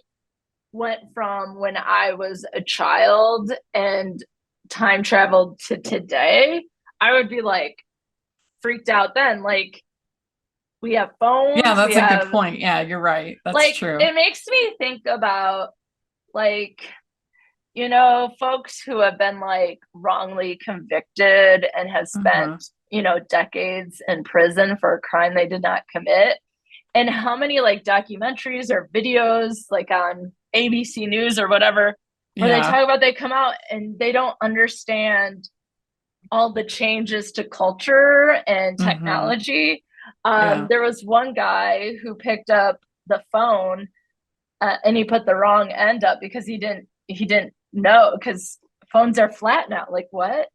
went from when I was a child and time traveled to today, I would be like freaked out then. Like, we have phones. Yeah, that's a good point. Yeah, you're right. That's like, true. It makes me think about like, you know, folks who have been like wrongly convicted and have spent, you know, decades in prison for a crime they did not commit. And how many like documentaries or videos like on ABC News or whatever, where they talk about they come out and they don't understand all the changes to culture and technology. There was one guy who picked up the phone and he put the wrong end up because he didn't know, because phones are flat now. Like, what?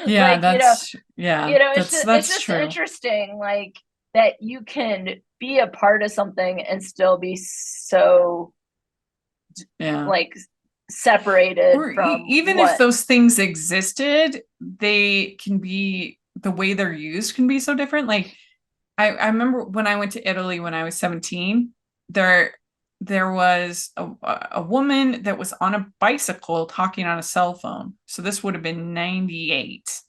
Yeah, like, that's it's just true. Interesting, like that you can be a part of something and still be so like separated from even if those things existed, they can be, the way they're used can be so different. Like I remember when I went to Italy when I was 17, there was a woman that was on a bicycle talking on a cell phone. So this would have been 98.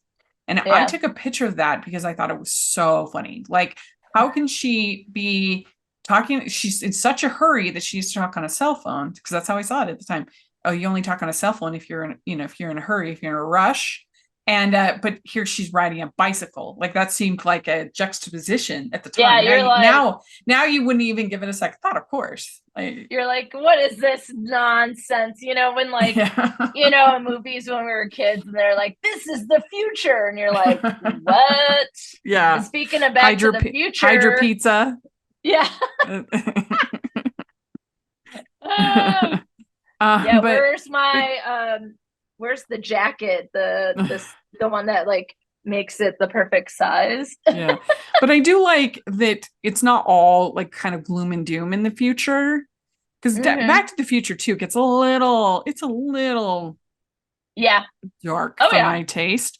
And I took a picture of that because I thought it was so funny. Like, how can she be talking? She's in such a hurry that she used to talk on a cell phone, because that's how I saw it at the time. Oh, you only talk on a cell phone if you're if you're in a hurry, if you're in a rush. And but here she's riding a bicycle. Like, that seemed like a juxtapiposition at the time. Yeah, now you wouldn't even give it a second thought, of course. Like, you're like, what is this nonsense? You know, when like you know, in movies when we were kids and they're like, this is the future, and you're like, what? Yeah. And speaking of Back to the Future, Hydra Pizza. Yeah. But where's my where's the jacket, the one that like makes it the perfect size? Yeah, but I do like that it's not all like kind of gloom and doom in the future, because Back to the Future 2 gets a little dark for my taste.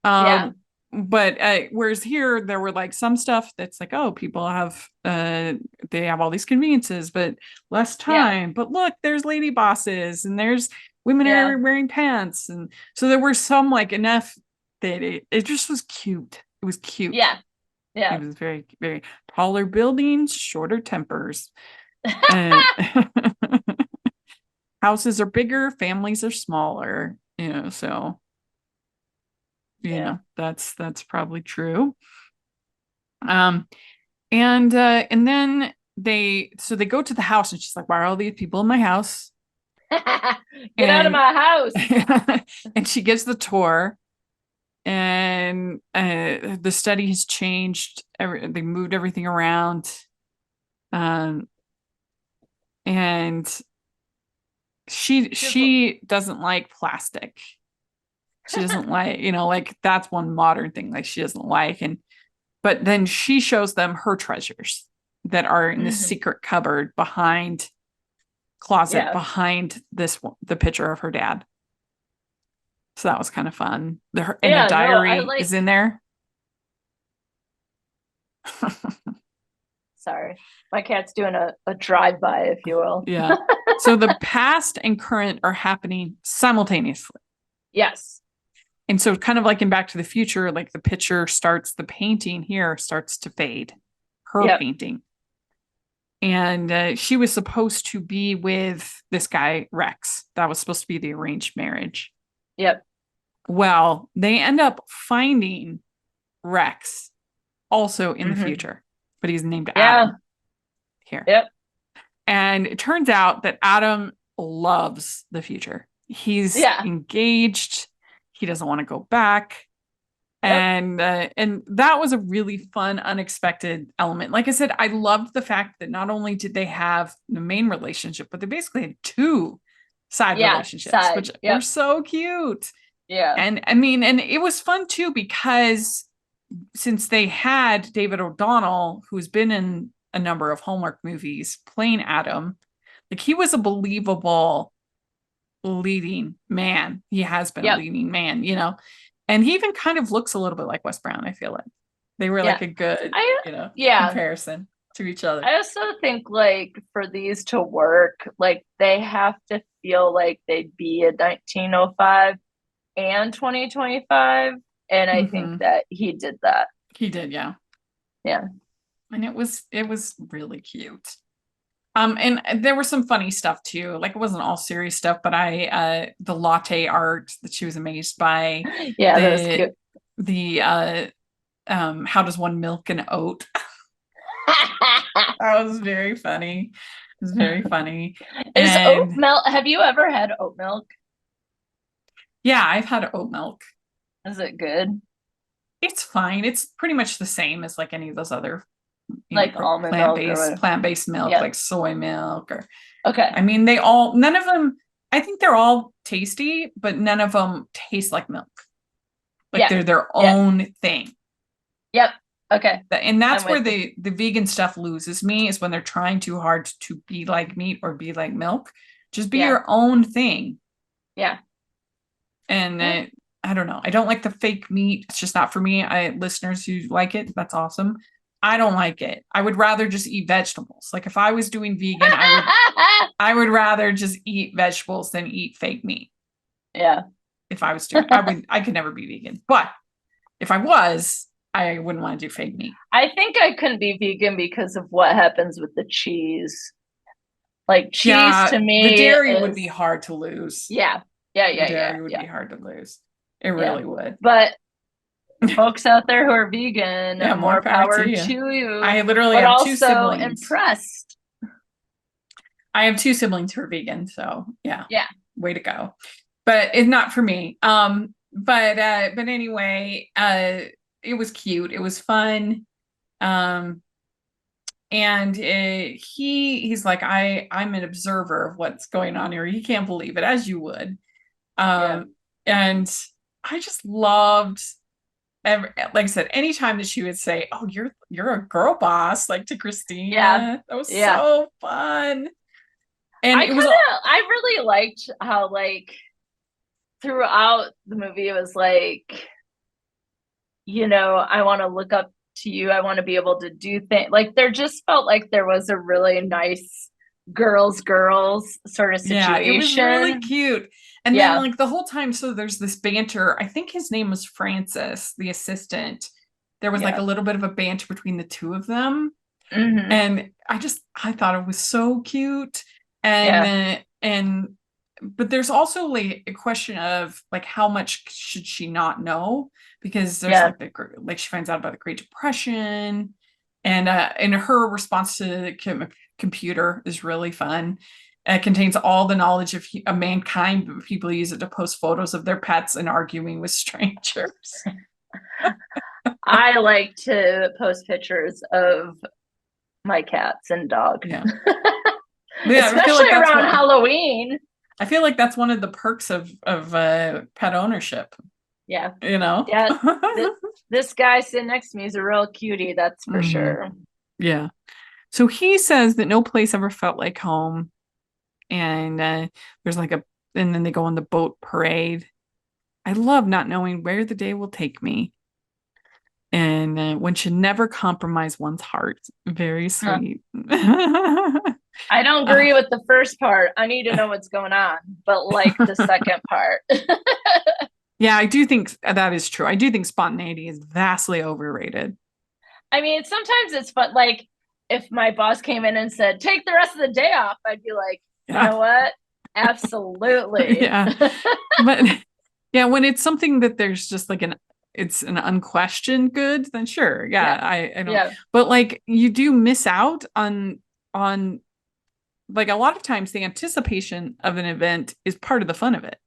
But whereas here there were like some stuff that's like, oh, people have they have all these conveniences but less time. But look, there's lady bosses and there's women are wearing pants, and so there were some like enough that it just was cute. It was cute. Yeah. It was very, very taller buildings, shorter tempers. Houses are bigger, families are smaller, so that's probably true. And then they go to the house and she's like, why are all these people in my house? Get out of my house. And she gives the tour, and the study has changed. They moved everything around. And she doesn't like plastic. She doesn't like, like that's one modern thing like she doesn't like. But then she shows them her treasures that are in the secret cupboard behind the picture of her dad. So that was kind of fun. And the diary is in there. Sorry. My cat's doing a drive-by, if you will. Yeah. So the past and current are happening simultaneously. Yes. And so kind of like in Back to the Future, like the painting here starts to fade. Her painting. And she was supposed to be with this guy, Rex. That was supposed to be the arranged marriage. Yep. Well, they end up finding Rex also in the future, but he's named Adam here. Yep. And it turns out that Adam loves the future. He's engaged. He doesn't want to go back. Yep. And that was a really fun, unexpected element. Like I said, I loved the fact that not only did they have the main relationship, but they basically had two side relationships, which were so cute. Yeah. And I mean, and it was fun too, because since they had David O'Donnell, who's been in a number of Hallmark movies playing Adam, like he was a believable leading man. He has been a leading man, and he even kind of looks a little bit like Wes Brown. I feel like they were like a good, comparison to each other. I also think like for these to work, like they have to feel like they'd be in 1905 and 2025. And I think that he did that. He did, yeah. Yeah. And it was really cute. And there was some funny stuff too. Like it wasn't all serious stuff, but the latte art that she was amazed by. Yeah, that was cute. The how does one milk an oat? That was very funny. It was very funny. Is oat milk? Have you ever had oat milk? Yeah, I've had oat milk. Is it good? It's fine. It's pretty much the same as like any of those other like almond plant-based milk, like soy milk or I mean, none of them, I think they're all tasty, but none of them taste like milk. Like they're their own thing. Yep. Okay. And that's where the vegan stuff loses me, is when they're trying too hard to be like meat or be like milk. Just be your own thing. Yeah. And I don't know. I don't like the fake meat. It's just not for me. Listeners who like it, that's awesome. I don't like it. I would rather just eat vegetables. Like if I was doing vegan, I would rather just eat vegetables than eat fake meat. Yeah. If I was doing, I could never be vegan. But if I was, I wouldn't want to do fake meat. I think I couldn't be vegan because of what happens with the cheese. Like cheese to me, the dairy would be hard to lose. Yeah. The dairy would be hard to lose. It really would. But folks out there who are vegan, more power to you. I literally have two siblings. Impressed. I have two siblings who are vegan, so yeah, way to go. But it's not for me. But anyway, it was cute. It was fun. And he's like, I'm an observer of what's going on here. He can't believe it, as you would. And I just loved, like I said, anytime that she would say, "Oh, you're a girl boss," like to Christina, that was so fun. And I really liked how like throughout the movie it was like, I want to look up to you. I want to be able to do things. Like there just felt like there was a really nice girls sort of situation. Yeah, it was really cute. And then like the whole time, so there's this banter. I think his name was Francis, the assistant. There was like a little bit of a banter between the two of them. And I thought it was so cute. And but there's also like a question of like how much should she not know, because there's like she finds out about the Great Depression, and her response to the computer is really fun. It contains all the knowledge of mankind, but people use it to post photos of their pets and arguing with strangers. I like to post pictures of my cats and dog. Yeah. Yeah, Especially around Halloween. I feel like that's one of the perks of pet ownership. Yeah. You know? Yeah. This guy sitting next to me is a real cutie, that's for sure. Yeah. So he says that no place ever felt like home. And there's like and then they go on the boat parade. I love not knowing where the day will take me. And one should never compromise one's heart. Very sweet. I don't agree with the first part. I need to know what's going on, but like the second part. Yeah, I do think that is true. I do think spontaneity is vastly overrated. I mean, sometimes it's fun. Like if my boss came in and said, take the rest of the day off, I'd be like, you know what? Absolutely. Yeah. But yeah, when it's something that there's just like it's an unquestioned good, then sure. Yeah. I don't, but like you do miss out on like a lot of times the anticipation of an event is part of the fun of it.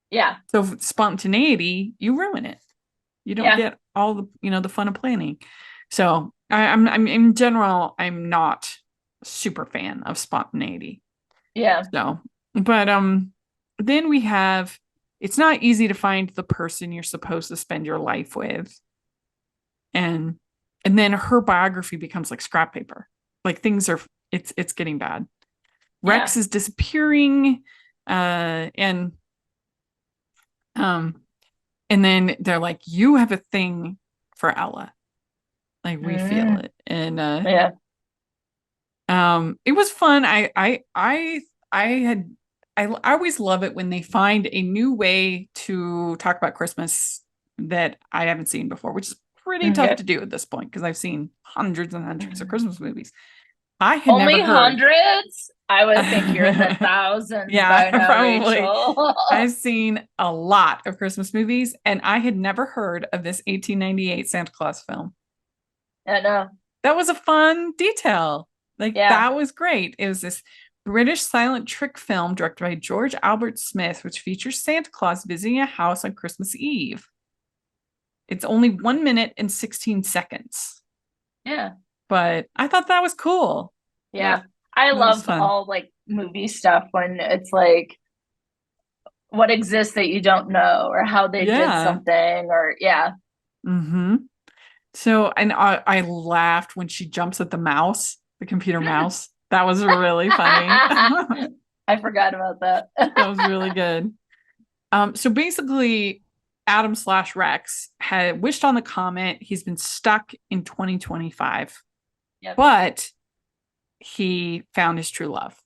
Yeah. So spontaneity, you ruin it. You don't get all the, the fun of planning. So I'm in general, I'm not a super fan of spontaneity. Yeah. So, but then we have, it's not easy to find the person you're supposed to spend your life with. And then her biography becomes like scrap paper. Like things are, it's getting bad. Rex is disappearing. And then they're like, you have a thing for Ella. Like we feel it. And it was fun. I always love it when they find a new way to talk about Christmas that I haven't seen before, which is pretty tough to do at this point because I've seen hundreds and hundreds of Christmas movies. I had only never heard. Hundreds. I would think you're in the thousands. Yeah, by now, probably. Rachel. I've seen a lot of Christmas movies, and I had never heard of this 1898 Santa Claus film. I know. That was a fun detail. That was great. It was this British silent trick film directed by George Albert Smith, which features Santa Claus visiting a house on Christmas Eve. It's only 1 minute and 16 seconds. Yeah. But I thought that was cool. Yeah. I love all like movie stuff when it's like what exists that you don't know or how they did something or Mm-hmm. So, and I laughed when she jumps at the mouse, the computer mouse. That was really funny. I forgot about that. That was really good. So basically, Adam/Rex had wished on the comet. He's been stuck in 2025. Yep. But he found his true love.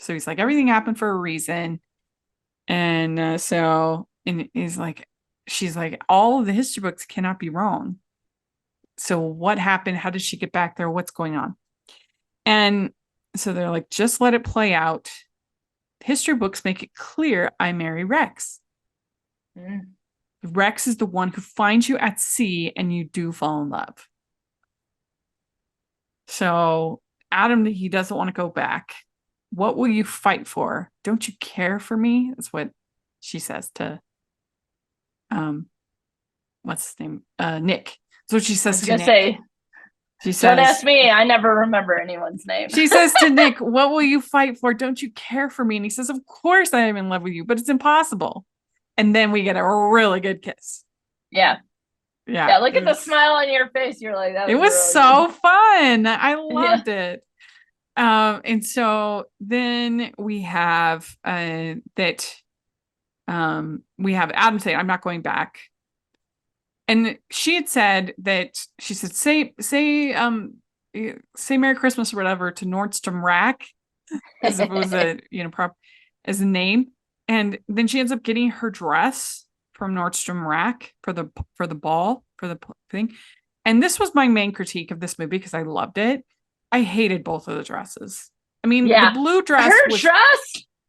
So he's like, everything happened for a reason. And and he's like, she's like, all of the history books cannot be wrong. So what happened? How did she get back there? What's going on? And so they're like, just let it play out. History books make it clear I marry Rex. Rex is the one who finds you at sea and you do fall in love. So Adam, he doesn't want to go back. What will you fight for? Don't you care for me? That's what she says to what's his name? Nick. That's what she says to Nick. She says, don't ask me. I never remember anyone's name. She says to Nick, what will you fight for? Don't you care for me? And he says, of course I am in love with you, but it's impossible. And then we get a really good kiss. Yeah. Yeah. Look at the smile on your face. You're like, that was it was really so good. fun. I loved it. And so then we have we have Adam saying, I'm not going back. And she had said that she said, say Merry Christmas or whatever to Nordstrom Rack as if it was a as a name. And then she ends up getting her dress from Nordstrom Rack for the ball, for the thing. And this was my main critique of this movie because I loved it. I hated both of the dresses. I mean, the blue dress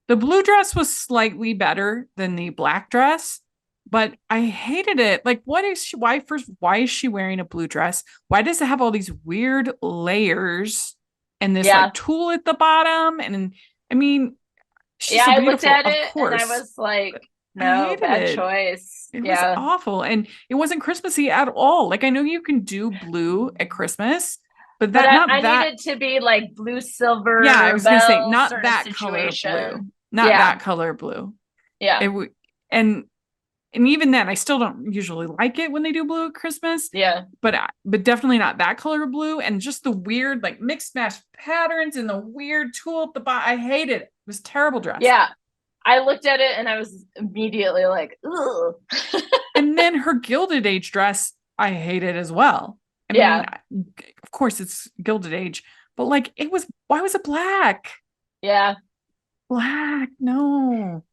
the blue dress was slightly better than the black dress, but I hated it. Like, why is she wearing a blue dress? Why does it have all these weird layers and this like tulle at the bottom? And I mean, She's Yeah, so I looked beautiful, at of it and I course. was like, I no, hated bad it. choice. It was Yeah. awful. And it wasn't Christmassy at all. Like, I know you can do blue at Christmas, but But that, not I that. needed to be like blue silver Yeah, I was going to say, bells not sort of that color blue. situation. Not Yeah. that color blue. Yeah. And even then, I still don't usually like it when they do blue at Christmas. Yeah. But definitely not that color of blue. And just the weird, like, mixed match patterns and the weird tulle at the bottom. I hated it. It was a terrible dress. Yeah. I looked at it and I was immediately like, ugh. And then her Gilded Age dress, I hated as well. I Yeah. mean, of course it's Gilded Age, but like, why was it black? Yeah. Black, no.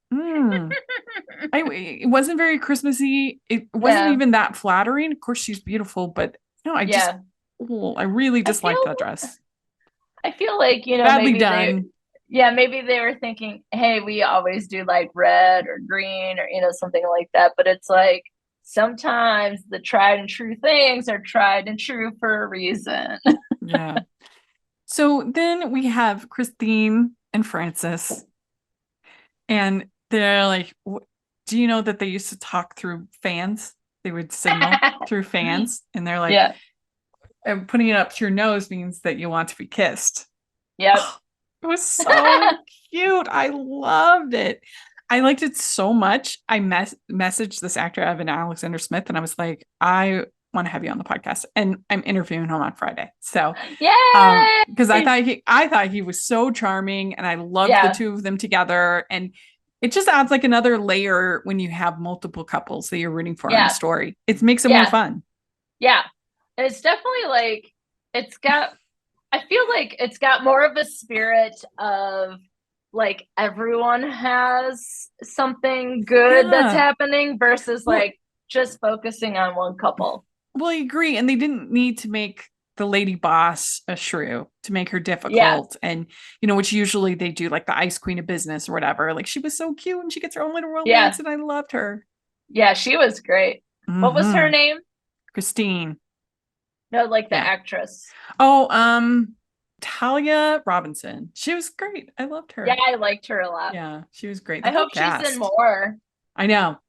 It wasn't very Christmassy. It wasn't Yeah. even that flattering. Of course, she's beautiful, but no, I really disliked that dress. I feel like, Badly maybe done. maybe they were thinking, hey, we always do like red or green or, something like that. But it's like, sometimes the tried and true things are tried and true for a reason. Yeah. So then we have Christine and Francis, and they're like, do you know that they used to talk through fans? They would signal through fans, and they're like, yeah. Putting it up to your nose means that you want to be kissed. Yep. It was so cute. I loved it. I liked it so much. I messaged this actor, Evan Alexander Smith, and I was like, I want to have you on the podcast, and I'm interviewing him on Friday. So, yeah, because I thought he was so charming, and I loved the two of them together, and it just adds like another layer when you have multiple couples that you're rooting for in the story. It makes it more fun. Yeah, and it's definitely like I feel like it's got more of a spirit of like everyone has something good that's happening versus like just focusing on one couple. Well, I agree. And they didn't need to make the lady boss a shrew to make her difficult. And, which usually they do, like the ice queen of business or whatever. Like, she was so cute and she gets her own little romance and I loved her. Yeah, she was great. Mm-hmm. What was her name? Christine. No, like the actress. Oh, Talia Robinson. She was great. I loved her. Yeah, I liked her a lot. Yeah, she was great. I hope she's in more. I know.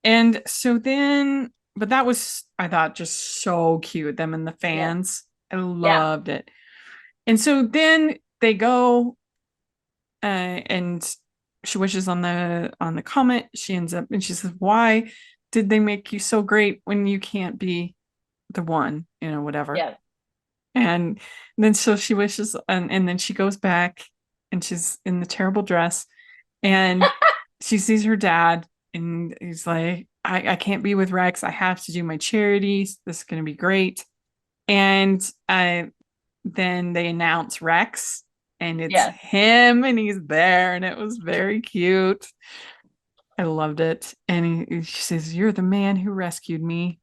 And so then, but that was, I thought, just so cute. Them and the fans. Yeah. I loved it. And so then they go, and she wishes on the comment. She ends up, and she says, "Why did they make you so great when you can't be the one?" Whatever. Yeah. And then so she wishes, and then she goes back, and she's in the terrible dress, and she sees her dad, and he's like, I can't be with Rex. I have to do my charities. This is going to be great. And then they announce Rex, and it's him, and he's there, and it was very cute. I loved it. And she says, "You're the man who rescued me."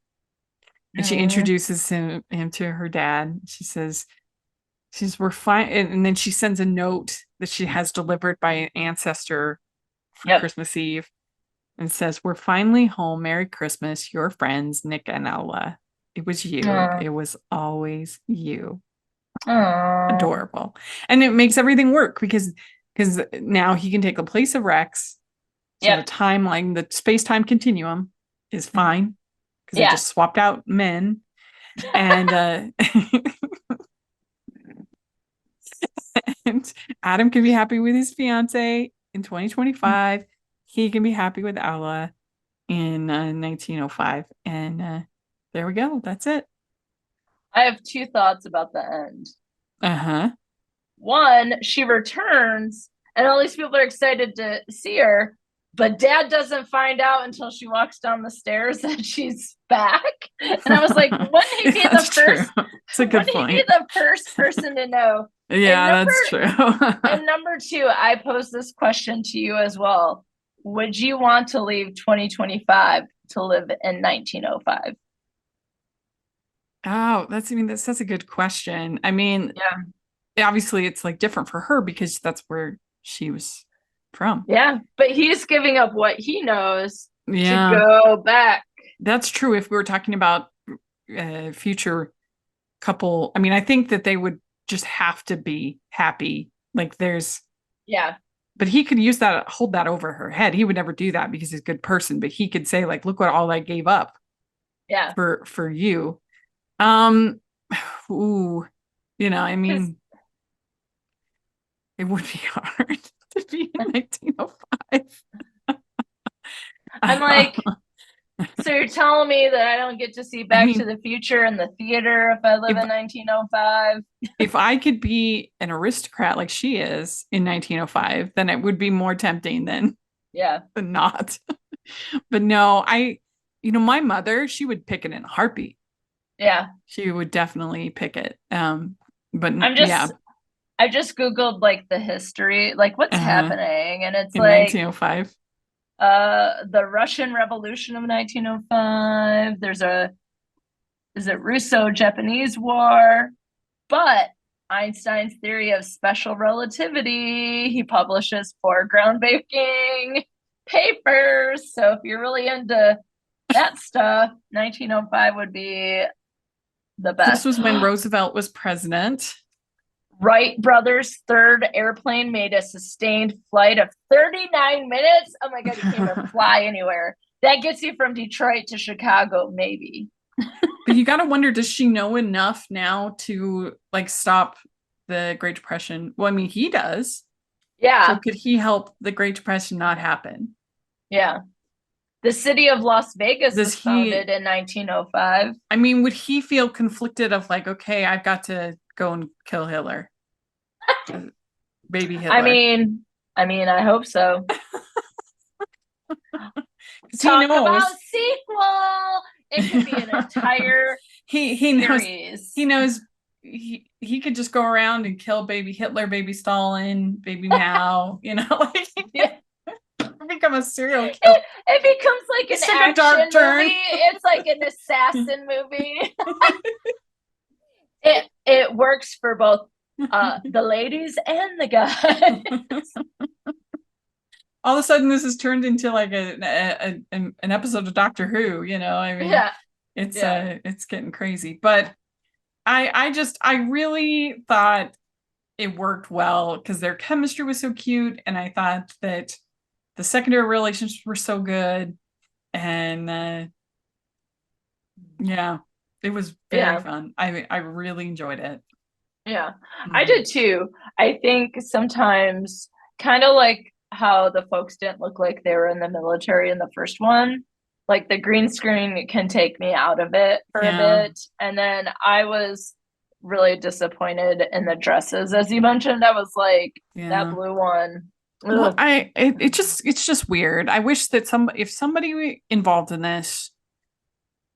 And she introduces him to her dad. She says, "We're fine." And then she sends a note that she has delivered by an ancestor for Christmas Eve, and says, "We're finally home. Merry Christmas. Your friends, Nick and Ella. It was you. It was always you." Adorable. And it makes everything work because now he can take the place of Rex. So the timeline, the space-time continuum is fine because they just swapped out men. And and Adam can be happy with his fiance in 2025. He can be happy with Ella in 1905. And there we go. That's it. I have two thoughts about the end. Uh-huh. One, she returns and all these people are excited to see her, but Dad doesn't find out until she walks down the stairs that she's back. And I was like, wouldn't he be the first? It's a good point. He be the first person to know? Yeah, that's true. And number two, I pose this question to you as well. Would you want to leave 2025 to live in 1905? Oh, that's a good question. I mean, obviously it's like different for her because that's where she was from. Yeah, but he's giving up what he knows to go back. That's true. If we were talking about future couple, I mean, I think that they would just have to be happy Like there's, Yeah. but he could hold that over her head. He would never do that because he's a good person, but he could say like, look what all I gave up Yeah. for you. Ooh, I mean, it would be hard to be in 1905. I'm like, so you're telling me that I don't get to see Back to the Future in the theater if I live in 1905? If I could be an aristocrat like she is in 1905, then it would be more tempting than not. But no, my mother, she would pick it in a heartbeat. Yeah. She would definitely pick it. But I just Googled like the history, like what's happening. And it's in like 1905. The Russian Revolution of 1905. Is it Russo-Japanese War? But Einstein's theory of special relativity, he publishes 4 groundbreaking papers. So if you're really into that stuff, 1905 would be the best. This was when Roosevelt was president. Wright brothers' third airplane made a sustained flight of 39 minutes. Oh my God, you can't even fly anywhere. That gets you from Detroit to Chicago, maybe. But you got to wonder, does she know enough now to like stop the Great Depression? Well, I mean, he does. Yeah. So could he help the Great Depression not happen? Yeah. The city of Las Vegas was founded in 1905. I mean, would he feel conflicted of like, okay, I've got to go and kill Hitler? Baby Hitler. I mean, I hope so. Talk about sequel. It could be an entire series. He knows he could just go around and kill baby Hitler, baby Stalin, baby Mao, like become a serial killer. It becomes like an action a dark turn. Movie. It's like an assassin movie. It works for both the ladies and the guys. All of a sudden, this has turned into like an episode of Doctor Who. I mean, it's getting crazy. But I really thought it worked well because their chemistry was so cute, and I thought that the secondary relationships were so good, and it was very fun. I really enjoyed it. Yeah, I did too. I think sometimes kind of like how the folks didn't look like they were in the military in the first one, like the green screen can take me out of it for a bit. And then I was really disappointed in the dresses, as you mentioned. I was like, that blue one. Well, it's just weird. I wish that if somebody involved in this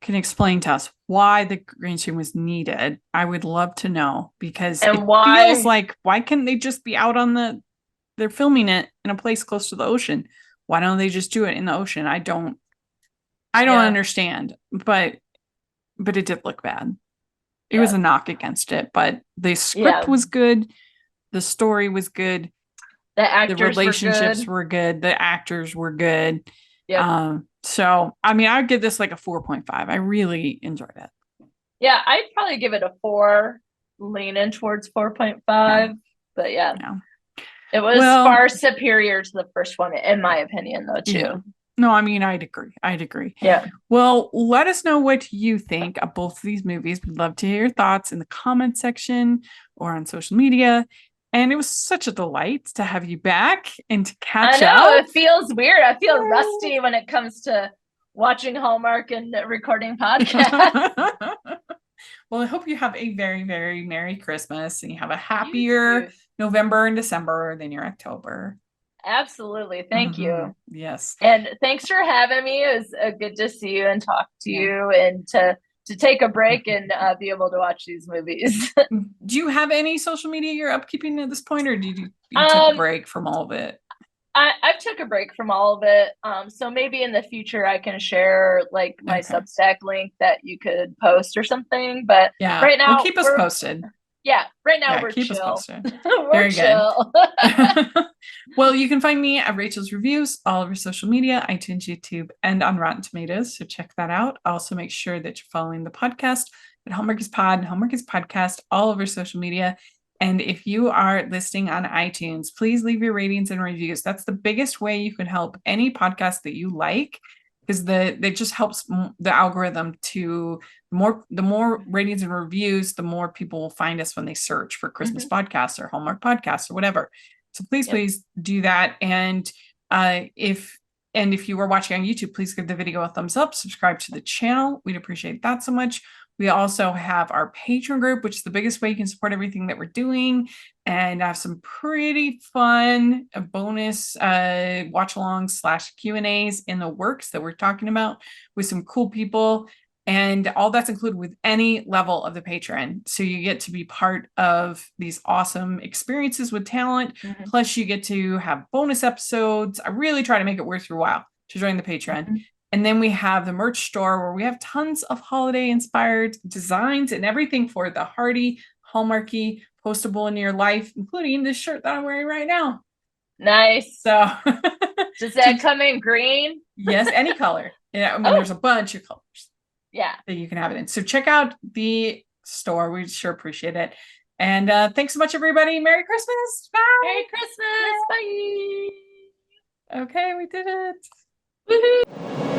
can explain to us why the green screen was needed. I would love to know, because it feels like, why can't they just be out on they're filming it in a place close to the ocean. Why don't they just do it in the ocean? I don't understand, but it did look bad. It was a knock against it, but the script was good. The story was good. The relationships were good. The actors were good. Yeah. So, I mean, I'd give this like a 4.5. I really enjoyed it. Yeah, I'd probably give it a 4, leaning towards 4.5. But it was far superior to the first one, in my opinion, though, too. Yeah. No, I mean, I'd agree. Yeah. Well, let us know what you think of both of these movies. We'd love to hear your thoughts in the comment section or on social media. And it was such a delight to have you back and to catch up. I know, it feels weird. I feel rusty when it comes to watching Hallmark and recording podcasts. Well, I hope you have a very, very Merry Christmas and you have a happier November and December than your October. Absolutely. Thank you. Yes. And thanks for having me. It was good to see you and talk to you, and to take a break and be able to watch these movies. Do you have any social media you're upkeeping at this point, or did you take a break from all of it? I've took a break from all of it. So maybe in the future I can share like my Substack link that you could post or something. But right now, keep us posted. Yeah, right now we're keep chill. us posted. We're Very chill. Good. Well, you can find me at Rachel's Reviews, all over social media, iTunes, YouTube, and on Rotten Tomatoes. So check that out. Also, make sure that you're following the podcast at Hallmarkies Pod and Hallmarkies Podcast all over social media. And if you are listening on iTunes, please leave your ratings and reviews. That's the biggest way you can help any podcast that you like, because it just helps the algorithm to the more ratings and reviews, the more people will find us when they search for Christmas podcasts or Hallmark podcasts or whatever. So please do that. And if you are watching on YouTube, please give the video a thumbs up, subscribe to the channel. We'd appreciate that so much. We also have our Patreon group, which is the biggest way you can support everything that we're doing, and have some pretty fun bonus watch-alongs / Q&As in the works that we're talking about with some cool people. And all that's included with any level of the Patreon. So you get to be part of these awesome experiences with talent. Plus you get to have bonus episodes. I really try to make it worth your while to join the Patreon. And then we have the merch store where we have tons of holiday inspired designs and everything for the hearty, Hallmarky, postable in your life, including this shirt that I'm wearing right now. Nice. So does that come in green? Yes, any color. Yeah, I mean, there's a bunch of colors. Yeah. That you can have it in. So check out the store. We sure appreciate it. And thanks so much, everybody. Merry Christmas. Bye. Merry Christmas. Bye. Okay, we did it. Woohoo.